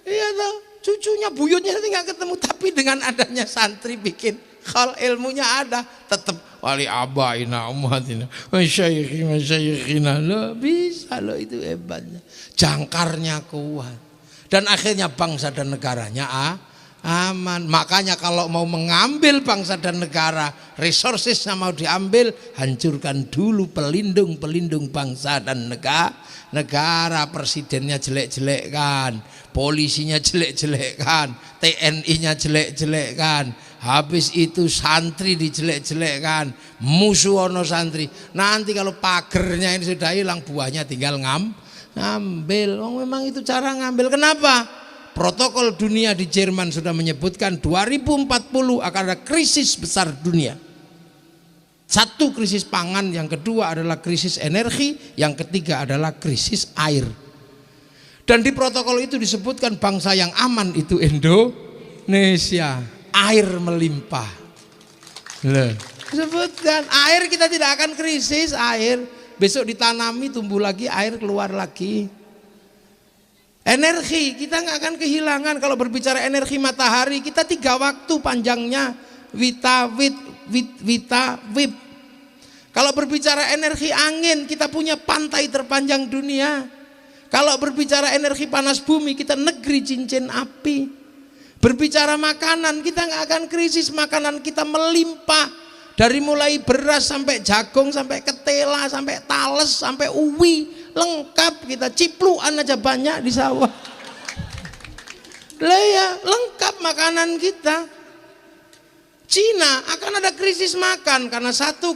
Iya toh, cucunya buyutnya nanti nggak ketemu, tapi dengan adanya santri bikin kalau ilmunya ada tetap wali abaina umatina masyayikhina lo bisa lo itu hebatnya, jangkarnya kuat dan akhirnya bangsa dan negaranya aman. Makanya kalau mau mengambil bangsa dan negara, resourcesnya mau diambil, hancurkan dulu pelindung bangsa dan negara. Presidennya jelek-jelekkan, polisinya jelek-jelekkan, TNI-nya jelek-jelekkan, habis itu santri dijelek-jelekkan, musuh ono santri. Nanti kalau pagernya ini sudah hilang, buahnya tinggal ngambil. Oh, memang itu cara ngambil. Kenapa? Protokol dunia di Jerman sudah menyebutkan 2040 akan ada krisis besar dunia. Satu krisis pangan, yang kedua adalah krisis energi, yang ketiga adalah krisis air. Dan di protokol itu disebutkan bangsa yang aman itu Indonesia. Air melimpah. Loh, disebutkan air kita tidak akan krisis air. Besok ditanami tumbuh lagi air keluar lagi. Energi kita nggak akan kehilangan. Kalau berbicara energi matahari kita 3 waktu panjangnya Wita Wip. Kalau berbicara energi angin kita punya pantai terpanjang dunia. Kalau berbicara energi panas bumi kita negeri cincin api. Berbicara makanan kita nggak akan krisis, makanan kita melimpah. Dari mulai beras sampai jagung, sampai ketela, sampai tales, sampai uwi, lengkap. Kita cipluan aja banyak di sawah. Lah ya, lengkap makanan kita. Cina akan ada krisis makan karena 1,5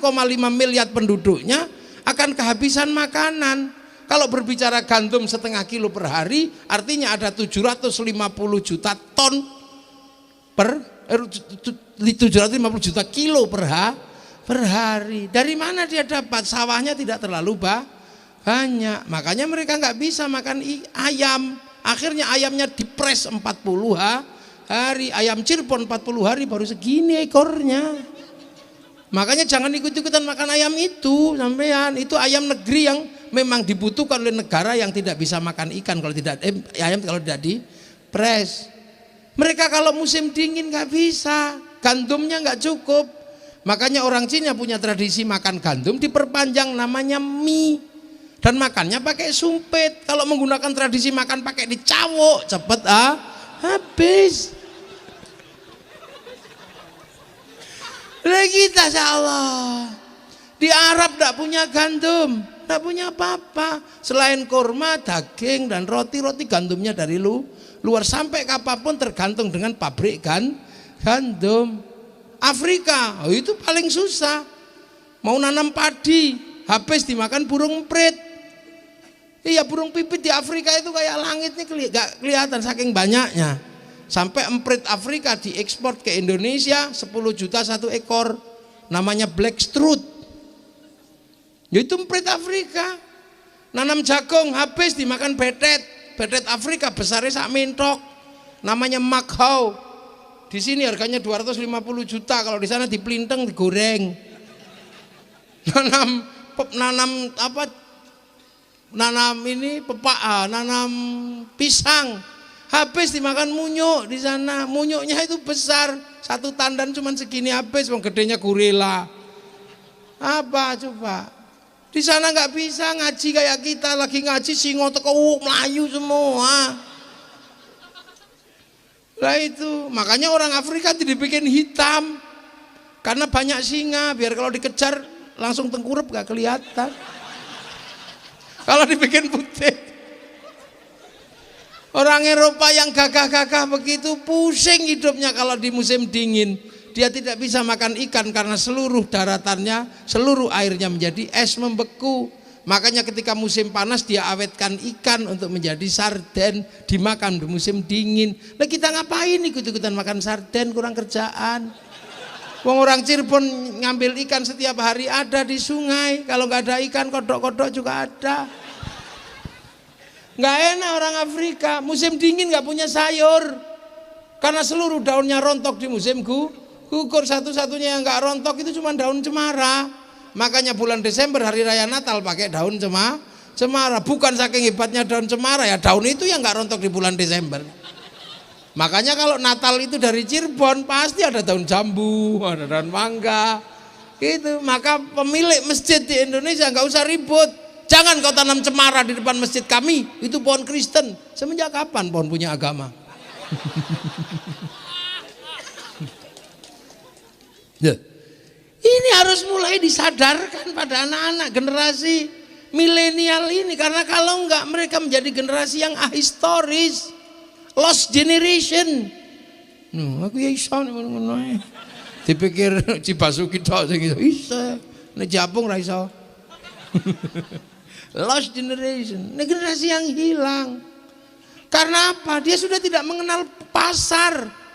miliar penduduknya akan kehabisan makanan. Kalau berbicara gandum 0,5 kilo per hari, artinya ada 750 juta ton per 750 juta kilo per hari. Dari mana dia dapat? Sawahnya tidak terlalu banyak. Makanya mereka nggak bisa makan ayam. Akhirnya ayamnya dipres 40 hari. Ayam Cirebon 40 hari baru segini ekornya. Makanya jangan ikut-ikutan makan ayam itu sampean. Itu ayam negeri yang memang dibutuhkan oleh negara yang tidak bisa makan ikan kalau tidak ayam kalau tidak dipres. Mereka kalau musim dingin nggak bisa, gandumnya nggak cukup. Makanya orang Cina punya tradisi makan gandum diperpanjang namanya mie. Dan makannya pakai sumpit. Kalau menggunakan tradisi makan pakai dicawuk, cepet habis. Lagi kita Allah di Arab tidak punya gandum, tidak punya apa-apa. Selain kurma, daging dan roti gandumnya dari luar sampai kapanpun tergantung dengan pabrik gandum. Afrika, oh itu paling susah. Mau nanam padi, habis dimakan burung emprit. Iya, burung pipit di Afrika itu kayak langit nih, gak kelihatan saking banyaknya. Sampai emprit Afrika diekspor ke Indonesia 10 juta satu ekor. Namanya black strut. Itu emprit Afrika. Nanam jagung, habis dimakan betet. Betet Afrika besarnya sak mentok. Namanya makhau. Di sini harganya 250 juta, kalau di sana dipelinteng, digoreng. Nanam ini pepaya, nanam pisang, habis dimakan munyuk di sana. Munyuknya itu besar, satu tandan cuman segini habis, wong gedenya gorila. Apa coba? Di sana nggak bisa ngaji kayak kita, lagi ngaji singo teko melayu semua. Lah itu, makanya orang Afrika dibikin hitam. Karena banyak singa, biar kalau dikejar langsung tengkurap gak kelihatan. Kalau dibikin putih. Orang Eropa yang gagah-gagah begitu pusing hidupnya kalau di musim dingin. Dia tidak bisa makan ikan karena seluruh daratannya, seluruh airnya menjadi es membeku. Makanya ketika musim panas dia awetkan ikan untuk menjadi sarden, dimakan di musim dingin. Nah kita ngapain ikut-ikutan makan sarden, kurang kerjaan. Wong orang Cirebon ngambil ikan setiap hari ada di sungai. Kalau nggak ada ikan, kodok-kodok juga ada. Nggak enak orang Afrika, musim dingin nggak punya sayur. Karena seluruh daunnya rontok di musim gugur. Satu-satunya yang nggak rontok itu cuma daun cemara. Makanya bulan Desember hari raya Natal pakai daun cemara. Bukan saking hebatnya daun cemara, ya daun itu yang nggak rontok di bulan Desember. Makanya kalau Natal itu dari Cirebon pasti ada daun jambu, ada daun mangga. Gitu. Maka pemilik masjid di Indonesia nggak usah ribut. Jangan kau tanam cemara di depan masjid kami, itu pohon Kristen. Semenjak kapan pohon punya agama? Ya. Ini harus mulai disadarkan pada anak-anak generasi milenial ini, karena kalau enggak mereka menjadi generasi yang ahistoris, lost generation. Aku ya iso ngono ae. Dipikir Cibasuki tok sing iso. Nek Japung ra iso. Lost generation, ini generasi yang hilang. Karena apa? Dia sudah tidak mengenal pasar.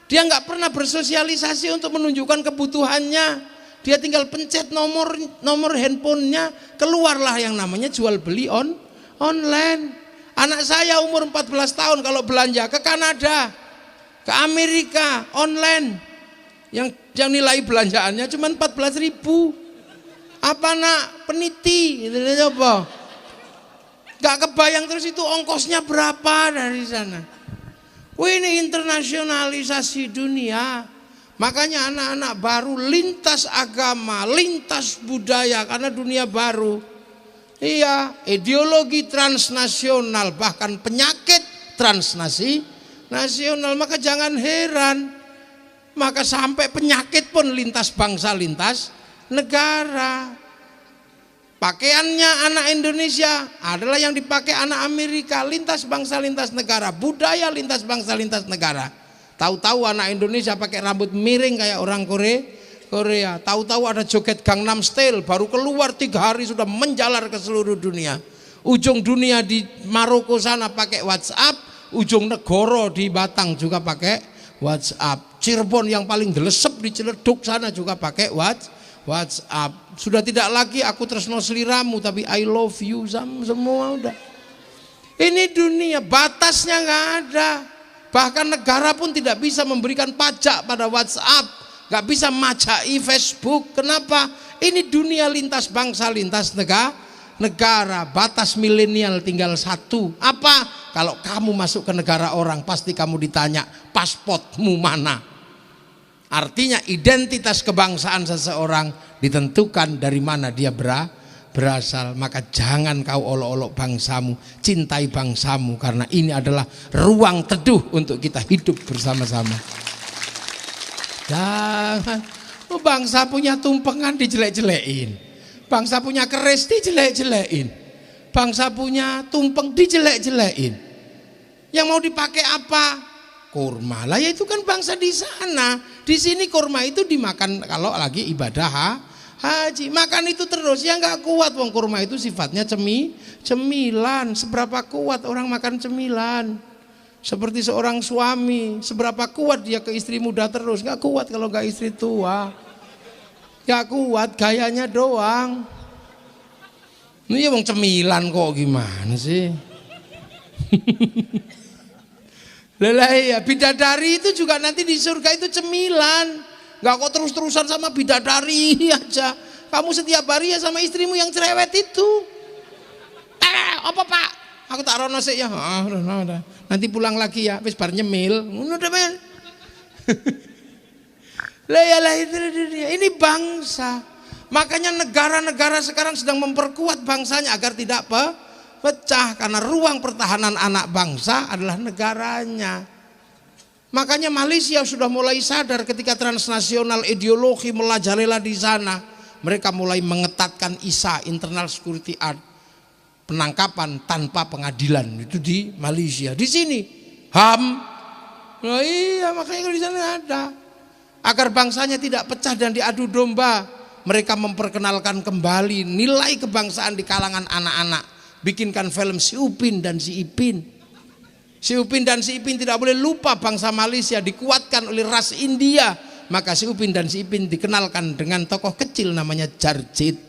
Dia nggak pernah bersosialisasi untuk menunjukkan kebutuhannya. Dia tinggal pencet nomor handphonenya, keluarlah yang namanya jual beli online. Anak saya umur 14 tahun kalau belanja ke Kanada, ke Amerika online, yang nilai belanjaannya cuma 14.000. Apa nak peniti? Apa? Gak kebayang terus itu ongkosnya berapa dari sana. Wah, ini internasionalisasi dunia. Makanya anak-anak baru lintas agama, lintas budaya, karena dunia baru. Iya, ideologi transnasional, bahkan penyakit transnasional. Maka jangan heran, maka sampai penyakit pun lintas bangsa, lintas negara. Pakaiannya anak Indonesia adalah yang dipakai anak Amerika, lintas bangsa, lintas negara. Budaya lintas bangsa, lintas negara. Tahu-tahu anak Indonesia pakai rambut miring kayak orang Korea. Tahu-tahu ada joget Gangnam Style, baru keluar 3 hari sudah menjalar ke seluruh dunia. Ujung dunia di Maroko sana pakai WhatsApp, ujung negoro di Batang juga pakai WhatsApp. Cirebon yang paling delesep di Ciledug sana juga pakai WhatsApp. Sudah tidak lagi aku tresno sliramu, tapi I love you semua udah. Ini dunia, batasnya nggak ada. Bahkan negara pun tidak bisa memberikan pajak pada WhatsApp, nggak bisa majai Facebook. Kenapa? Ini dunia lintas bangsa, lintas negara. Batas milenial tinggal satu. Apa? Kalau kamu masuk ke negara orang, pasti kamu ditanya pasportmu mana. Artinya identitas kebangsaan seseorang ditentukan dari mana dia berasal. Maka jangan kau olok-olok bangsamu, cintai bangsamu, karena ini adalah ruang teduh untuk kita hidup bersama-sama. Jangan bangsa punya tumpengan dijelek-jelekin, bangsa punya keris dijelek-jelekin, bangsa punya tumpeng dijelek-jelekin. Yang mau dipakai apa? kurma. Lah ya itu kan bangsa di sana. Di sini kurma itu dimakan kalau lagi ibadah haji. Makan itu terus ya nggak kuat. Wong kurma itu sifatnya cemilan. Seberapa kuat orang makan cemilan? Seperti seorang suami, seberapa kuat dia ke istri muda terus? Nggak kuat kalau nggak istri tua. Nggak kuat, gayanya doang. Ini ya wong cemilan kok gimana sih? Lelah ya, bidadari itu juga nanti di surga itu cemilan. Nggak kok terus-terusan sama bidadari aja. Kamu setiap hari ya sama istrimu yang cerewet itu. Apa pak? Aku tak rono sih ya. Nanti pulang lagi ya, wis bar nyemil. Udah men. Lah itu dia. Ini bangsa. Makanya negara-negara sekarang sedang memperkuat bangsanya agar tidak pecah, karena ruang pertahanan anak bangsa adalah negaranya. Makanya Malaysia sudah mulai sadar ketika transnasional ideologi merajalela di sana. Mereka mulai mengetatkan ISA, Internal Security Act, penangkapan tanpa pengadilan itu di Malaysia. Di sini HAM. Nah, iya makanya di sana ada. Agar bangsanya tidak pecah dan diadu domba. Mereka memperkenalkan kembali nilai kebangsaan di kalangan anak-anak. Bikinkan film Si Upin dan Si Ipin. Si Upin dan Si Ipin tidak boleh lupa bangsa Malaysia, dikuatkan oleh ras India. Maka Si Upin dan Si Ipin dikenalkan dengan tokoh kecil namanya Jarjit.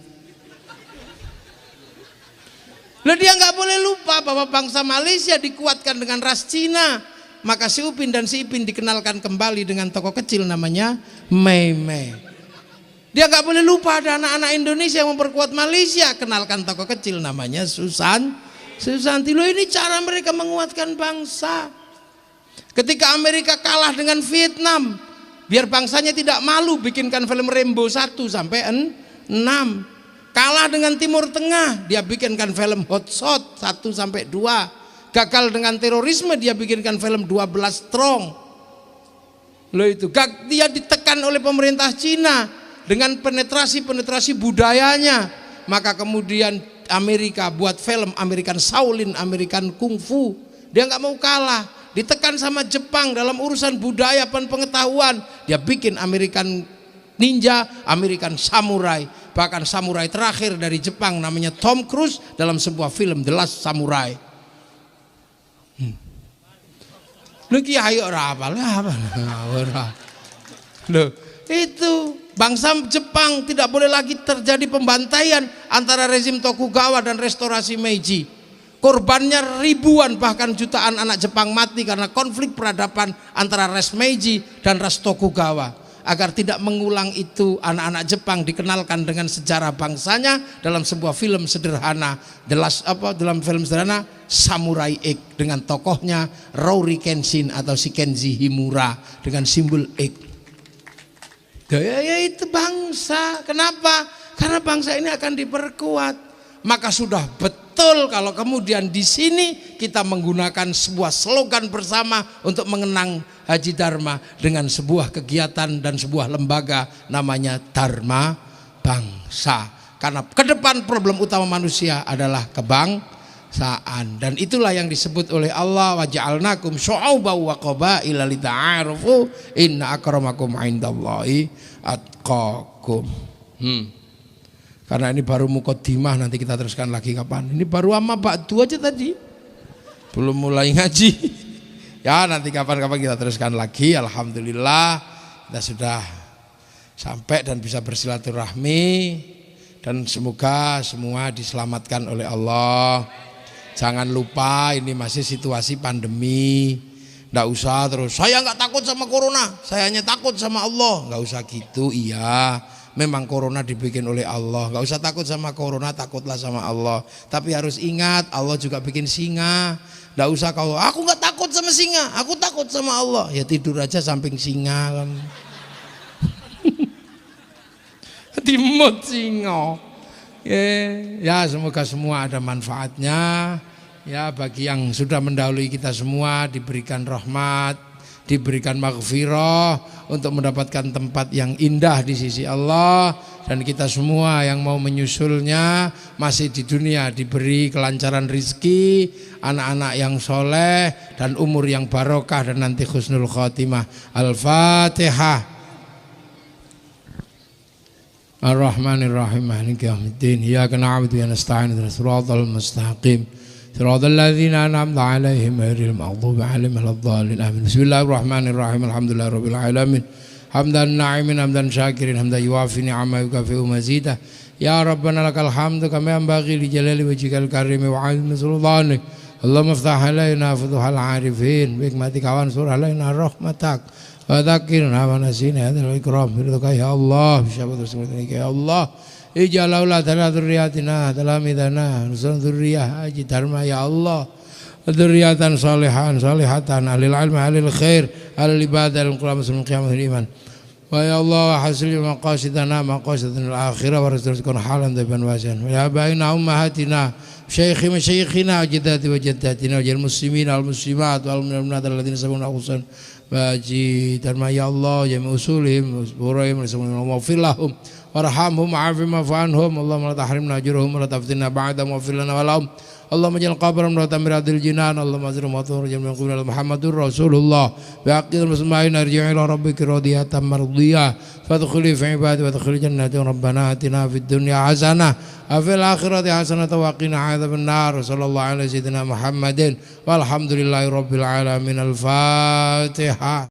Loh, dia nggak boleh lupa bahwa bangsa Malaysia dikuatkan dengan ras Cina. Maka Si Upin dan Si Ipin dikenalkan kembali dengan tokoh kecil namanya Mei Mei. Dia nggak boleh lupa ada anak-anak Indonesia yang memperkuat Malaysia. Kenalkan tokoh kecil namanya Susanti. Loh, ini cara mereka menguatkan bangsa. Ketika Amerika kalah dengan Vietnam, biar bangsanya tidak malu, bikinkan film Rambo 1 sampai 6. Kalah dengan Timur Tengah, dia bikinkan film Hot Shot 1 sampai 2. Gagal dengan terorisme, dia bikinkan film 12 Strong. Loh itu, dia ditekan oleh pemerintah Cina dengan penetrasi budayanya, maka kemudian Amerika buat film American Shaolin, American Kung Fu. Dia nggak mau kalah, ditekan sama Jepang dalam urusan budaya dan pengetahuan, dia bikin American Ninja, American Samurai. Bahkan samurai terakhir dari Jepang namanya Tom Cruise dalam sebuah film The Last Samurai. Lu ki ayo ora apa. Loh, itu bangsa Jepang tidak boleh lagi terjadi pembantaian antara rezim Tokugawa dan restorasi Meiji. Korbannya ribuan bahkan jutaan anak Jepang mati karena konflik peradaban antara ras Meiji dan ras Tokugawa. Agar tidak mengulang itu, anak-anak Jepang dikenalkan dengan sejarah bangsanya dalam sebuah film sederhana, dalam film sederhana Samurai X dengan tokohnya Rory Kenshin atau Shikenji Himura dengan simbol X. Ya itu bangsa. Kenapa? Karena bangsa ini akan diperkuat. Maka sudah betul kalau kemudian di sini kita menggunakan sebuah slogan bersama untuk mengenang Haji Dharma dengan sebuah kegiatan dan sebuah lembaga namanya Dharma Bangsa. Karena ke depan problem utama manusia adalah kebangsaan, dan itulah yang disebut oleh Allah, wa ja'alnakum syu'uban wa qabaila lita'arufu inna akramakum 'indallahi atqakum. Karena ini baru muqaddimah, nanti kita teruskan lagi kapan? Ini baru amma ba'du aja tadi, belum mulai ngaji. Ya nanti kapan-kapan kita teruskan lagi. Alhamdulillah kita sudah sampai dan bisa bersilaturahmi, dan semoga semua diselamatkan oleh Allah. Jangan lupa ini masih situasi pandemi. Nggak usah terus saya nggak takut sama corona, saya hanya takut sama Allah. Nggak usah gitu. Iya, memang corona dibikin oleh Allah. Nggak usah takut sama corona, takutlah sama Allah. Tapi harus ingat Allah juga bikin singa. Nggak usah kau, aku nggak takut sama singa, aku takut sama Allah. Ya tidur aja samping singa kan. Timut singa. Ya semoga semua ada manfaatnya. Ya bagi yang sudah mendahului kita semua diberikan rahmat, diberikan maghfirah untuk mendapatkan tempat yang indah di sisi Allah, dan kita semua yang mau menyusulnya masih di dunia diberi kelancaran rizki, anak-anak yang soleh dan umur yang barokah, dan nanti husnul khotimah. Al-Fatihah. Ar-Rahmanir-Rahim, Maliki yaumiddin, Iyyaka na'budu wa nasta'in, ihdinas siratal mustaqim, siratal ladzina an'amta 'alaihim ghairil maghdubi 'alaihim waladdallin. Amin. Bismillahirrahmanirrahim. Alhamdulillahirabbil alamin. Hamdan na'imin hamdan syakirin hamdan yuwafi ni'amahu kafi'u mazidah. Ya Rabbana lakal hamdu kama yanbaghi li jalali wajhikal karim wa 'azimi sultanik. Allahumma iftah 'alaina futuhal 'arifin bi hikmatika wansur 'alaina rahmatak. Fadzakirna wa nasina hadzal ikram biridka ya Allah, bisyafaat rasulika ya Allah. Ij'al auladana dzurriyyatina talamidana nusun dzurriyyah haji dharma ya Allah. Dzurriyyatan shalihan salihatan alil ilmi alil khair alil ibadah alil qiyam muslimin qiyamatul iman. Wa ya Allah hasil maqasidana maqasidana al-akhirah wa rizqana halan tayyiban wasi'an. Wa ya baina ummahatina syaikhina masyayikhina ajdadi wa jaddatina wal muslimin wal muslimat wal mu'minat alladziina sabaquna husan baji dharma ya Allah jami usulihim burayhim wa filahum warhamhum wa'afim wa'anhum Allahumma la tahrimna ajrahum wa la taftinna ba'dahum wa fil lana wa lahum Allahumma jal qabram wa tamiradil jinan Allahumma azrim wa tuhur jamil qulna Muhammadur Rasulullah wa aqidul muslimin arji'i ila rabbika radiyatan mardiyah fadkhuli fi ibadi wa dkhuli jannati rabbana atina fid dunya hasanah wa fil akhirati hasanah wa qina adzaban nar sallallahu alaihi sayyidina Muhammadin walhamdulillahi rabbil alamin. Al-Fatihah.